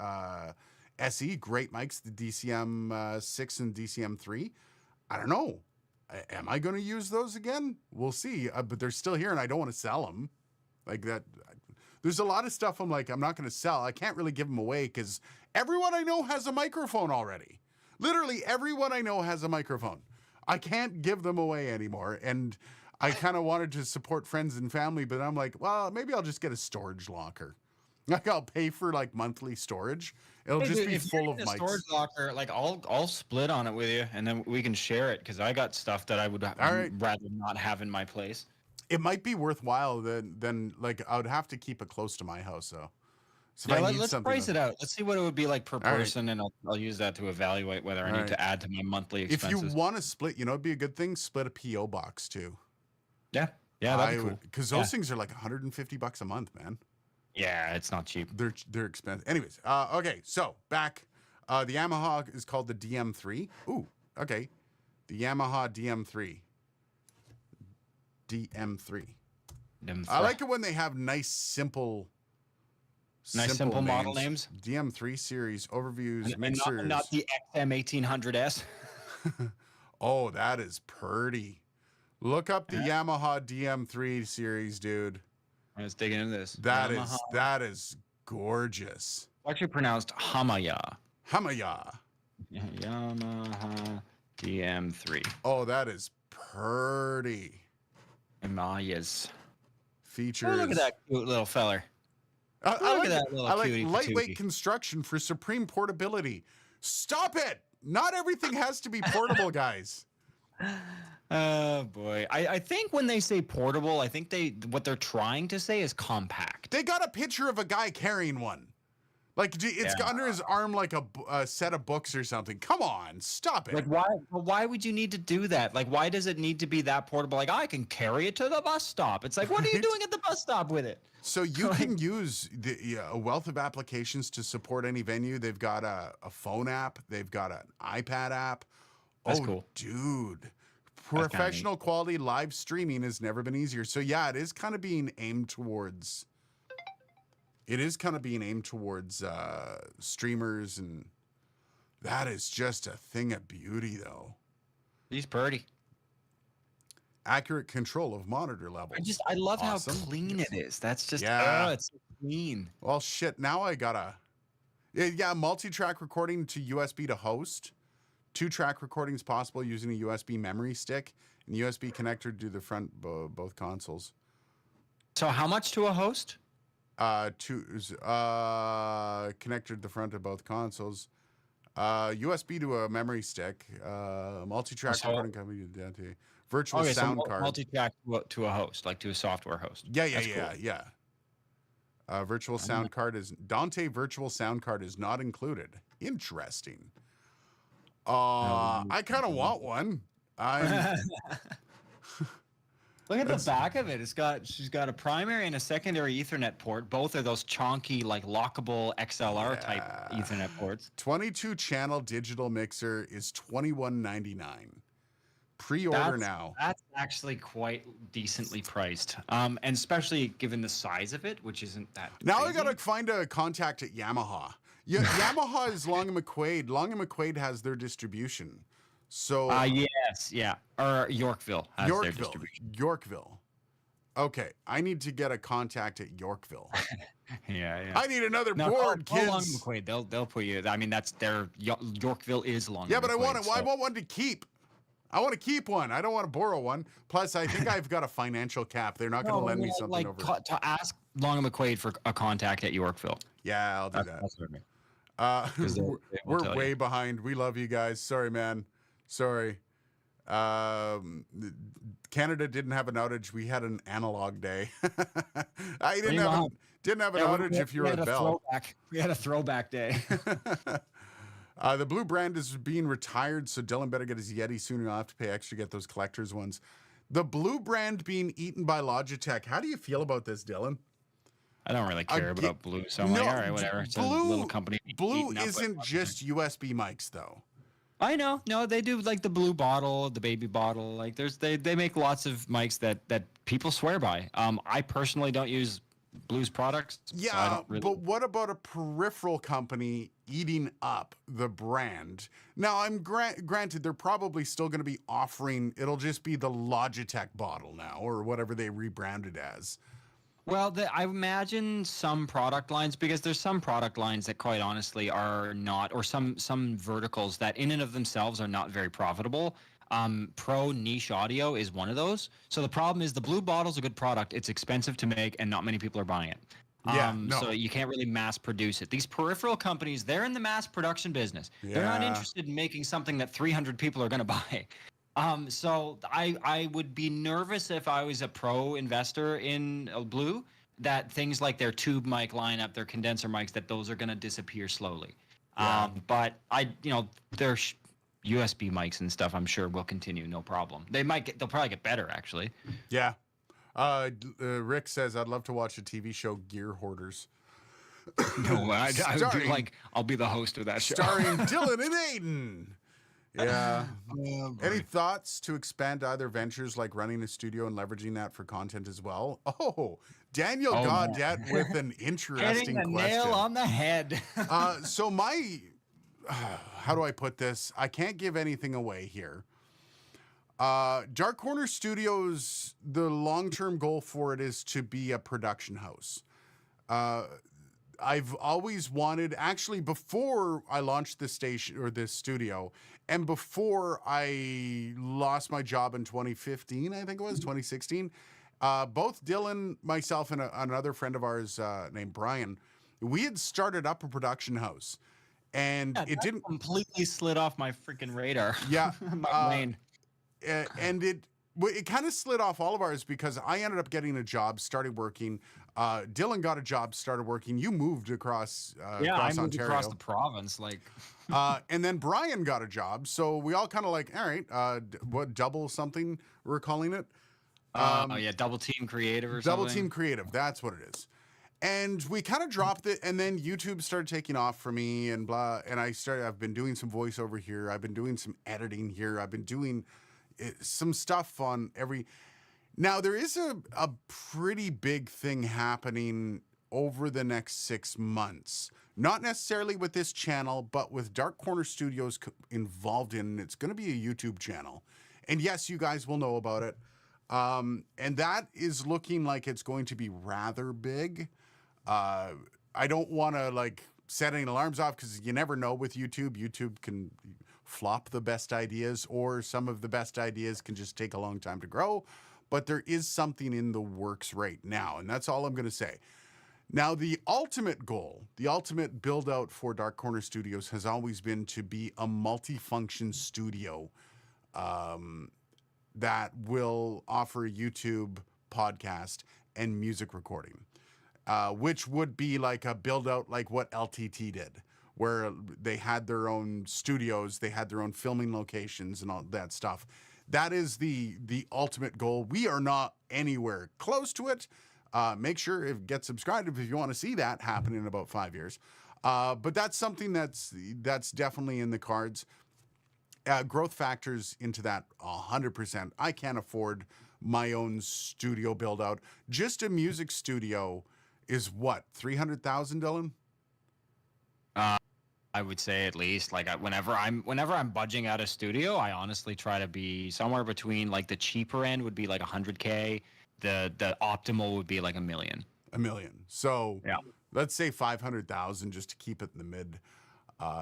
A: SE, great mics, the DCM 6 and DCM 3. I don't know. Am I going to use those again? We'll see. But they're still here and I don't want to sell them. Like that. There's a lot of stuff I'm like, I'm not going to sell. I can't really give them away because everyone I know has a microphone already. Literally everyone I know has a microphone. I can't give them away anymore. And I kind of wanted to support friends and family, but I'm like, well, maybe I'll just get a storage locker. Like, I'll pay for like monthly storage. It'll just be full of mics.
B: Storage locker, like I'll split on it with you, and then we can share it because I got stuff that I would rather not have in my place.
A: It might be worthwhile then like I would have to keep it close to my house though. So
B: let's price it out. Let's see what it would be like per person, and I'll use that to evaluate whether I need to add to my monthly expenses.
A: If you want to split, it'd be a good thing. Split a PO box too.
B: Yeah, that'd be cool.
A: Because those things are like $150 a month, man.
B: Yeah, it's not cheap.
A: They're expensive. Anyways, okay, so back. The Yamaha is called the DM3. Ooh, okay. The Yamaha DM3. DM3. I like it when they have nice, simple
B: model names.
A: DM3 series overviews,
B: and
A: mixers.
B: Not the XM1800S.
A: Oh, that is pretty. Look up the Yamaha DM3 series, dude.
B: I was digging into this.
A: That is gorgeous.
B: It's actually pronounced Hamaya.
A: Hamaya.
B: Yamaha DM3.
A: Oh, that is pretty.
B: Himalayas.
A: Features.
B: Oh, look at that cute little feller.
A: I like lightweight construction for supreme portability. Stop it! Not everything has to be portable, guys.
B: Oh boy. I think when they say portable, I think what they're trying to say is compact.
A: They got a picture of a guy carrying one. Like, it's under his arm like a set of books or something. Come on, stop it.
B: Like, why would you need to do that? Like, why does it need to be that portable? Like, I can carry it to the bus stop. It's like, what are you doing at the bus stop with it?
A: So you can use a wealth of applications to support any venue. They've got a phone app. They've got an iPad app.
B: That's cool.
A: Dude. Professional quality live streaming has never been easier. So yeah, it is kind of being aimed towards streamers, and that is just a thing of beauty though.
B: He's pretty.
A: Accurate control of monitor levels.
B: I love how clean it is. That's just it's so clean.
A: Well, shit, now I gotta multi-track recording to USB to host. 2-track recordings possible using a USB memory stick and USB connector to the front both consoles.
B: So how much to a host?
A: Connector to the front of both consoles. USB to a memory stick, multi-track
B: So-
A: recording company, Dante, virtual
B: Okay, so
A: sound card.
B: multi-track to a host, like to a software host.
A: Yeah,
B: That's cool.
A: Virtual sound card is Dante virtual sound card is not included. Interesting. I kind of want one. I'm
B: Look at the back of it. She's got a primary and a secondary Ethernet port. Both are those chonky, like lockable XLR type
A: Yeah.
B: Ethernet ports.
A: 22 channel digital mixer is $21.99. Pre-order now.
B: That's actually quite decently priced. And especially given the size of it, which isn't that.
A: Now
B: crazy.
A: I gotta find a contact at Yamaha. Yeah, Yamaha is Long and McQuaid. Long and McQuaid has their distribution. So
B: Yes, yeah. Or Yorkville has their
A: Yorkville.
B: distribution.
A: Yorkville. Okay, I need to get a contact at Yorkville.
B: Yeah.
A: I need another
B: No,
A: board,
B: call Long
A: kids.
B: McQuaid. They'll put you. I mean, that's their Yorkville is Long.
A: Yeah, but I want it.
B: So.
A: I want one to keep. I want to keep one. I don't want to borrow one. Plus, I think I've got a financial cap. They're not going to lend me something
B: like,
A: over.
B: to ask Long and McQuade for a contact at Yorkville.
A: Yeah, I'll do that.
B: That's what I mean. they will
A: We're
B: tell
A: way
B: you.
A: behind. We love you guys. Sorry, man. Sorry. Canada didn't have an outage. We had an analog day. I didn't have an outage if you're a Bell.
B: We had a throwback day.
A: The blue brand is being retired, so Dylan better get his Yeti soon. He'll have to pay extra to get those collector's ones. The blue brand being eaten by Logitech. How do you feel about this, Dylan?
B: I don't really care about Blue, so I'm like, all right, whatever. It's a little company.
A: Blue
B: eaten up by
A: isn't
B: Logitech.
A: just USB mics, though.
B: I know. No, they do like the blue bottle, the baby bottle. Like they make lots of mics that people swear by. I personally don't use Blue's products.
A: Yeah,
B: so I don't really...
A: but what about a peripheral company eating up the brand? Now, I'm granted they're probably still going to be offering. It'll just be the Logitech bottle now, or whatever they rebranded as.
B: Well, I imagine some product lines, because there's some product lines that quite honestly are not, or some verticals that in and of themselves are not very profitable. Pro niche audio is one of those. So the problem is the blue bottle's a good product. It's expensive to make and not many people are buying it.
A: Yeah, no.
B: So you can't really mass produce it. These peripheral companies, they're in the mass production business. They're not
A: Yeah.
B: interested in making something that 300 people are going to buy. So I would be nervous if I was a pro investor in Blue that things like their tube mic lineup, their condenser mics, that those are going to disappear slowly.
A: Yeah.
B: But their USB mics and stuff, I'm sure will continue, no problem. They'll probably get better actually.
A: Yeah. Rick says, I'd love to watch a TV show, Gear Hoarders.
B: No, I would be
A: Starring-
B: like, I'll be the host of that show.
A: Starring Dylan and Aiden. Yeah.
B: Oh,
A: Any thoughts to expand either ventures like running a studio and leveraging that for content as well? Oh, Daniel
B: Oh,
A: Gaudette with an
B: Hitting
A: interesting
B: the
A: question.
B: nail on the head.
A: So how do I put this? I can't give anything away here. Dark Corner Studios, the long-term goal for it is to be a production house. I've always wanted, actually, before I launched this station or this studio, and before I lost my job in 2015, I think it was 2016, both Dylan, myself, and another friend of ours named Brian, we had started up a production house, and it didn't
B: completely slid off my freaking radar.
A: Yeah,
B: My brain.
A: and it kind of slid off all of ours because I ended up getting a job, started working. Dylan got a job, started working. You moved across
B: I
A: across
B: moved
A: Ontario.
B: across the province. Like,
A: And then Brian got a job, so we all kind of like, all right, what double something we're calling it?
B: Double Team Creative or
A: Double
B: something.
A: Team Creative, that's what it is. And we kind of dropped it, and then YouTube started taking off for me, and blah. And I've been doing some voiceover here. I've been doing some editing here. I've been doing some stuff on every. Now there is a pretty big thing happening over the next 6 months. Not necessarily with this channel, but with Dark Corner Studios involved in. It's going to be a YouTube channel, and yes, you guys will know about it. And that is looking like it's going to be rather big. I don't want to like set any alarms off because you never know with YouTube. YouTube can flop the best ideas, or some of the best ideas can just take a long time to grow. But there is something in the works right now, and that's all I'm going to say. Now, the ultimate goal, the ultimate build out for Dark Corner Studios has always been to be a multifunction studio that will offer YouTube, podcast, and music recording, which would be like a build out like what LTT did, where they had their own studios, they had their own filming locations and all that stuff. That is the ultimate goal. We are not anywhere close to it. Make sure get subscribed if you want to see that happen in about 5 years. But that's something that's definitely in the cards. Growth factors into that 100%. I can't afford my own studio build out. Just a music studio is what, 300,000, Dylan?
B: I would say at least like whenever I'm budging out a studio, I honestly try to be somewhere between like the cheaper end would be like 100K. The optimal would be like $1 million.
A: $1 million. So
B: yeah,
A: let's say 500,000 just to keep it in the mid.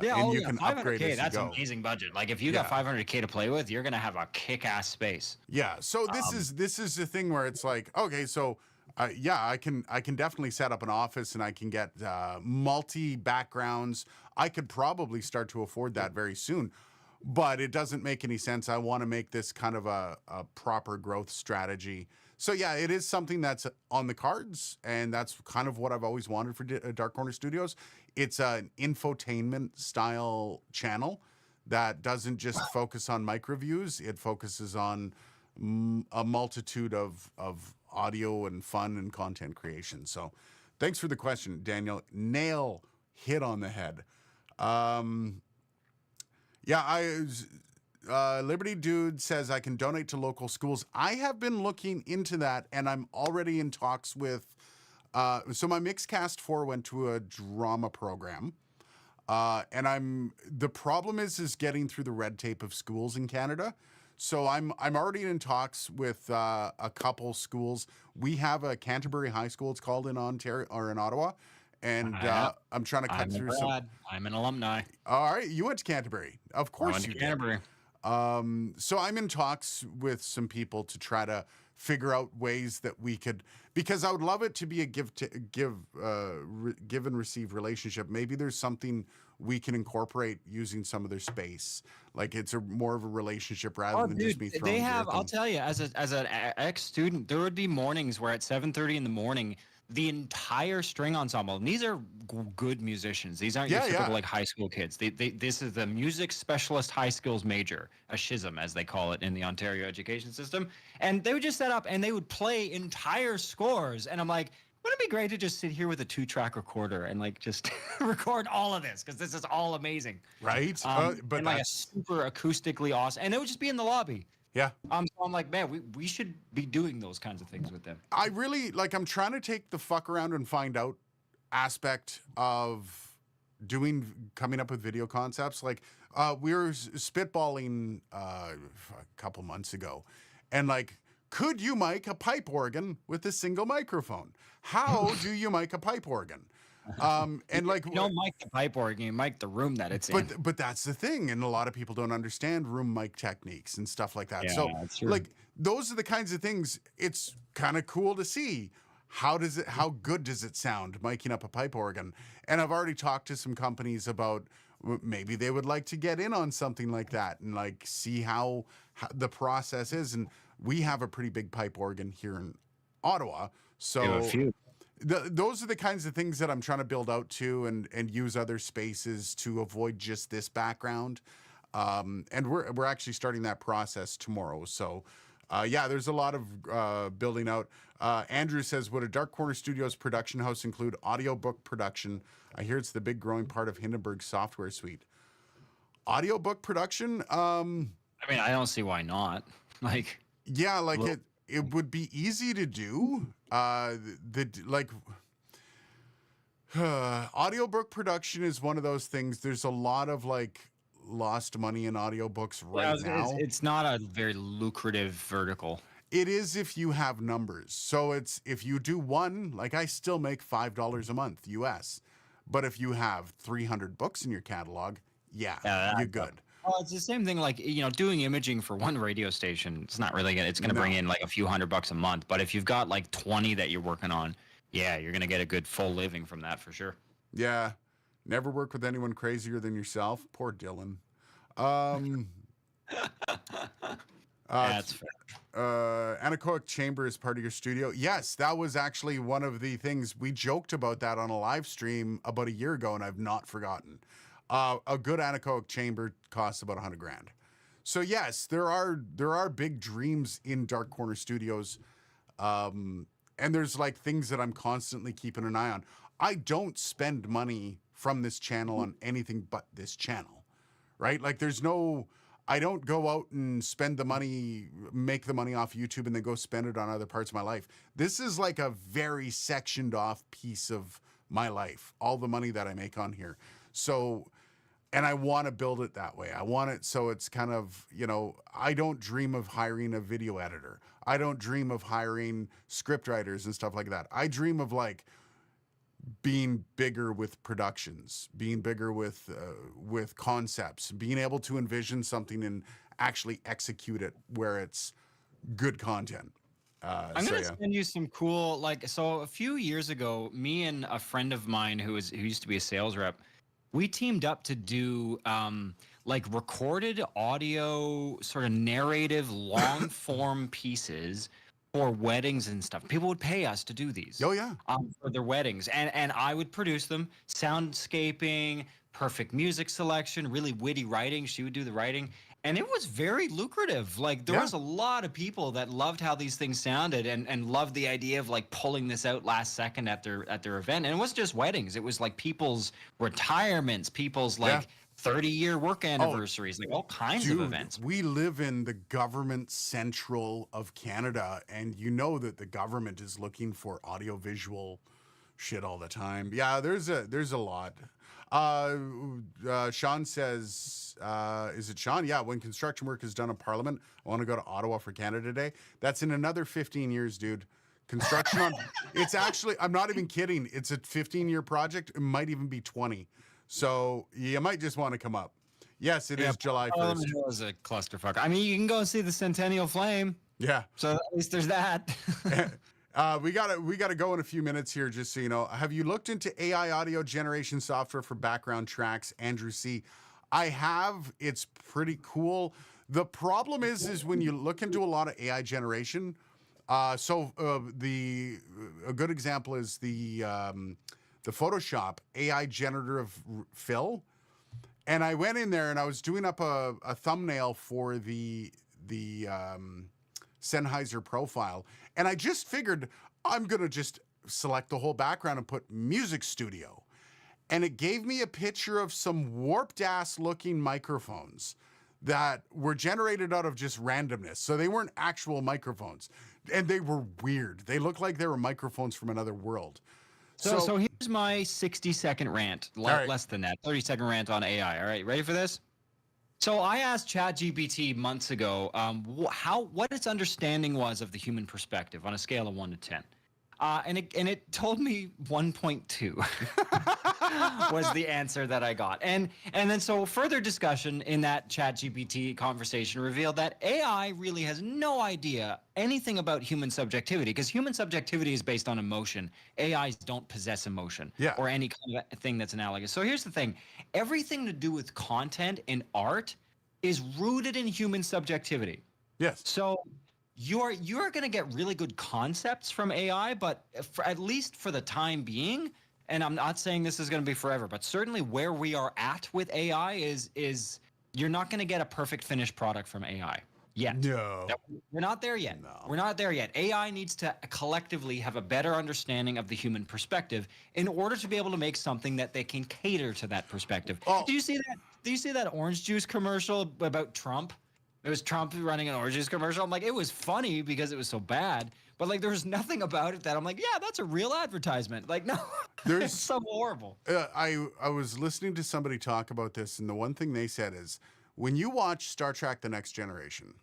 B: Yeah,
A: and you can upgrade as you
B: that's
A: go.
B: Amazing budget. Like if you got 500K to play with, you're gonna have a kick-ass space.
A: Yeah. So this is the thing where it's like, okay, so yeah, I can definitely set up an office and I can get multi backgrounds. I could probably start to afford that very soon, but it doesn't make any sense. I want to make this kind of a proper growth strategy. So yeah, it is something that's on the cards, and that's kind of what I've always wanted for Dark Corner Studios. It's an infotainment style channel that doesn't just focus on mic reviews. It focuses on a multitude of audio and fun and content creation. So thanks for the question, Daniel. Nail hit on the head. Liberty Dude says I can donate to local schools. I have been looking into that, and I'm already in talks with. So my Mixcast 4 went to a drama program, and the problem is getting through the red tape of schools in Canada. So I'm already in talks with a couple schools. We have a Canterbury High School, it's called, in Ontario or in Ottawa. And I'm trying to cut through some.
B: I'm an alumni.
A: All right, you went to Canterbury, of course you did.
B: Canterbury.
A: So I'm in talks with some people to try to figure out ways that we could, because I would love it to be a give and receive relationship. Maybe there's something we can incorporate using some of their space. Like it's more of a relationship rather than just me throwing.
B: They have. I'll tell you, as an ex-student, there would be mornings where at 7:30 in the morning, the entire string ensemble, and these are good musicians. These aren't your typical like high school kids. This is the music specialist high skills major, a SHISM as they call it in the Ontario education system. And they would just set up and they would play entire scores. And I'm like, wouldn't it be great to just sit here with a 2-track recorder and like just record all of this, because this is all amazing,
A: right?
B: But and like a super acoustically awesome, and it would just be in the lobby.
A: Yeah.
B: So I'm like, man, we should be doing those kinds of things with them.
A: I really I'm trying to take the fuck around and find out aspect of coming up with video concepts. Like we were spitballing a couple months ago, and like, could you mic a pipe organ with a single microphone? How do you mic a pipe organ? And like,
B: you don't mic the pipe organ, you mic the room that it's in.
A: But that's the thing, and a lot of people don't understand room mic techniques and stuff like that.
B: Yeah,
A: so
B: true.
A: like, those are the kinds of things. It's kind of cool to see how good does it sound miking up a pipe organ. And I've already talked to some companies about maybe they would like to get in on something like that and like see how the process is. And we have a pretty big pipe organ here in Ottawa, so those are the kinds of things that I'm trying to build out to and use other spaces to avoid just this background. And we're actually starting that process tomorrow. So there's a lot of building out. Andrew says, would a Dark Corner Studios production house include audiobook production? I hear it's the big growing part of Hindenburg's software suite. Audiobook production? I
B: mean, I don't see why not. Like,
A: yeah, like it would be easy to do. Audiobook production is one of those things. There's a lot of like lost money in audiobooks now.
B: It's not a very lucrative vertical.
A: It is if you have numbers. So it's if you do one, like I still make $5 a month US. But if you have 300 books in your catalog, you're good.
B: Well, it's the same thing, like, doing imaging for one radio station. It's not really it's going to bring in like a few $100 a month. But if you've got like 20 that you're working on, Yeah, you're gonna get a good full living from that for sure.
A: Yeah. Never work with anyone crazier than yourself. Poor Dylan. Um, uh,
B: That's fair.
A: Anechoic chamber is part of your studio. Yes, that was actually one of the things we joked about that on a live stream about a year ago, and I've not forgotten. A good anechoic chamber costs about 100 grand. So yes, there are big dreams in Dark Corner Studios, and there's like things that I'm constantly keeping an eye on. I don't spend money from this channel on anything but this channel, right? Like there's no, I don't go out and spend the money, make the money off YouTube and then go spend it on other parts of my life. This is like a very sectioned off piece of my life, all the money that I make on here. So, and I want to build it that way. I want it so it's kind of, I don't dream of hiring a video editor. I don't dream of hiring script writers and stuff like that. I dream of like being bigger with productions, being bigger with concepts, being able to envision something and actually execute it where it's good content.
B: I'm gonna send you some cool so a few years ago, me and a friend of mine who used to be a sales rep, we teamed up to do like recorded audio sort of narrative long form pieces for weddings and stuff. People would pay us to do these.
A: Oh yeah.
B: For their weddings, and I would produce them, soundscaping, perfect music selection, really witty writing. She would do the writing, and it was very lucrative. Like there was a lot of people that loved how these things sounded and loved the idea of like pulling this out last second at their event. And it wasn't just weddings; it was like people's retirements, people's like 30-year work anniversaries, like all kinds of events.
A: We live in the government central of Canada, and you know that the government is looking for audiovisual shit all the time. Yeah, there's a lot. Sean says, is it Sean? Yeah, when construction work is done in Parliament, I want to go to Ottawa for Canada Day. That's in another 15 years, dude. Construction on it's actually, I'm not even kidding. It's a 15-year project. It might even be 20. So you might just want to come up. Yes, it is July 1st.
B: It was a clusterfuck. I mean, you can go and see the Centennial Flame.
A: Yeah.
B: So at least there's that.
A: We gotta go in a few minutes here, just so you know. Have you looked into AI audio generation software for background tracks, Andrew C? I have. It's pretty cool. The problem is when you look into a lot of AI generation. A good example is the Photoshop AI generator of fill. And I went in there and I was doing up a thumbnail for the Sennheiser profile. And I just figured I'm going to just select the whole background and put music studio. And it gave me a picture of some warped ass looking microphones that were generated out of just randomness. So they weren't actual microphones. And they were weird. They looked like they were microphones from another world.
B: So here's my 60-second rant, less than that, 30-second rant on AI. All right, ready for this? So I asked ChatGPT months ago what its understanding was of the human perspective on a scale of 1 to 10. And it told me 1.2 was the answer that I got. And then so further discussion in that ChatGPT conversation revealed that AI really has no idea anything about human subjectivity, because human subjectivity is based on emotion. AIs don't possess emotion or any kind of thing that's analogous. So here's the thing. Everything to do with content and art is rooted in human subjectivity.
A: Yes.
B: So you're going to get really good concepts from AI, but at least for the time being, and I'm not saying this is going to be forever, but certainly where we are at with AI is you're not going to get a perfect finished product from AI yet.
A: No.
B: We're not there yet.
A: No.
B: We're not there yet. AI needs to collectively have a better understanding of the human perspective in order to be able to make something that they can cater to that perspective.
A: Oh.
B: Do you see that? Do you see that orange juice commercial about Trump? It was Trump running an orange juice commercial. I'm like, it was funny because it was so bad, but like there was nothing about it that I'm like, yeah, that's a real advertisement. Like, no, it's so horrible.
A: I was listening to somebody talk about this, and the one thing they said is when you watch Star Trek: The Next Generation,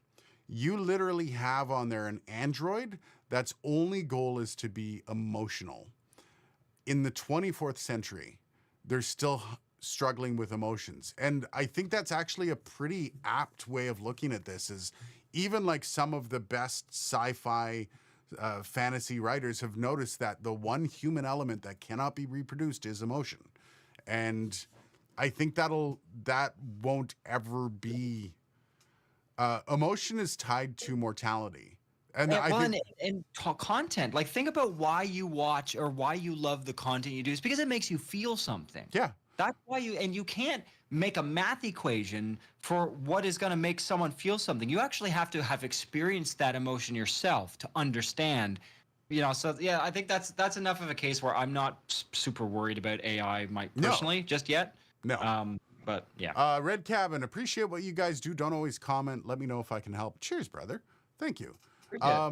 A: you literally have on there an android that's only goal is to be emotional. In the 24th century, they're still struggling with emotions. And I think that's actually a pretty apt way of looking at this, is even like some of the best sci-fi fantasy writers have noticed that the one human element that cannot be reproduced is emotion, and I think that won't ever be. Emotion is tied to mortality, and I think
B: Content. Like, think about why you watch or why you love the content you do. It's because it makes you feel something.
A: yeah.
B: That's why you can't make a math equation for what is going to make someone feel something. You actually have to have experienced that emotion yourself to understand. So yeah, I think that's enough of a case where I'm not super worried about AI personally just yet.
A: No.
B: But yeah.
A: Red Cabin, appreciate what you guys do. Don't always comment. Let me know if I can help. Cheers, brother. Thank you. Yeah,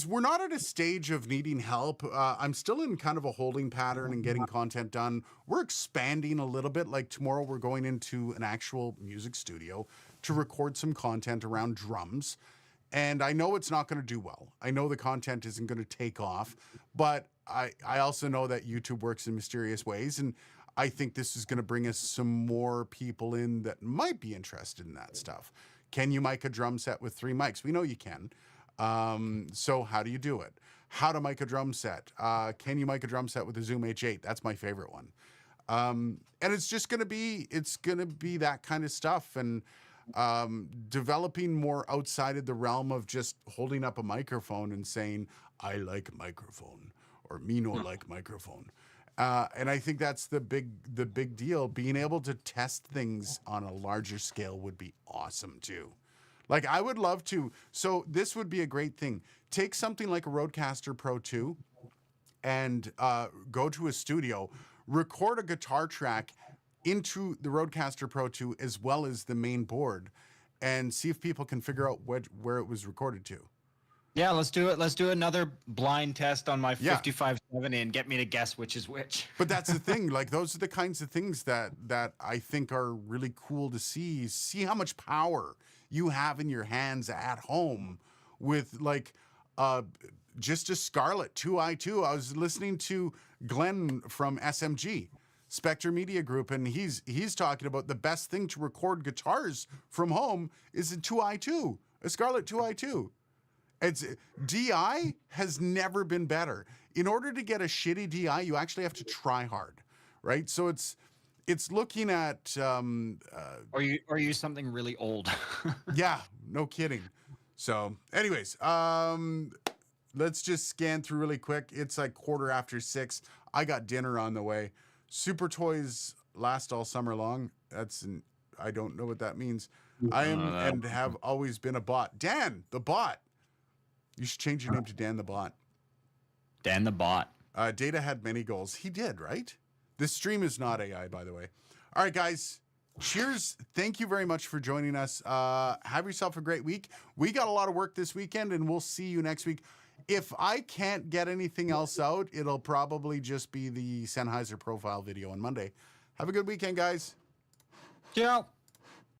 A: we're not at a stage of needing help. I'm still in kind of a holding pattern and getting content done. We're expanding a little bit. Like tomorrow, we're going into an actual music studio to record some content around drums. And I know it's not going to do well. I know the content isn't going to take off, but I also know that YouTube works in mysterious ways. And I think this is going to bring us some more people in that might be interested in that stuff. Can you mic a drum set with 3 mics? We know you can. So how do you do it? How to mic a drum set? Can you mic a drum set with a Zoom H8? That's my favorite one. And it's just going to be that kind of stuff. And developing more outside of the realm of just holding up a microphone and saying, I like microphone, or me no like microphone. And I think that's the big deal. Being able to test things on a larger scale would be awesome too. Like, I would love to. So this would be a great thing. Take something like a Rodecaster Pro 2 and go to a studio, record a guitar track into the Rodecaster Pro 2 as well as the main board, and see if people can figure out where it was recorded to.
B: Yeah, let's do it. Let's do another blind test on my 5570 and get me to guess which is which.
A: But that's the thing. Like, those are the kinds of things that I think are really cool to see. See how much power you have in your hands at home with, like, just a Scarlett 2i2. I was listening to Glenn from SMG, Spectre Media Group, and he's talking about the best thing to record guitars from home is a 2i2, a Scarlett 2i2. It's DI has never been better. In order to get a shitty DI, you actually have to try hard, right? So it's looking at
B: or use something really old.
A: Yeah, no kidding. So anyways, let's just scan through really quick. It's like 6:15. I got dinner on the way. Super Toys last all summer long. I don't know what that means. I am and have always been a bot. Dan, the bot. You should change your name to Dan the Bot.
B: Dan the Bot.
A: Data had many goals. He did, right? This stream is not AI, by the way. All right, guys. Cheers. Thank you very much for joining us. Have yourself a great week. We got a lot of work this weekend, and we'll see you next week. If I can't get anything else out, it'll probably just be the Sennheiser profile video on Monday. Have a good weekend, guys.
B: Ciao.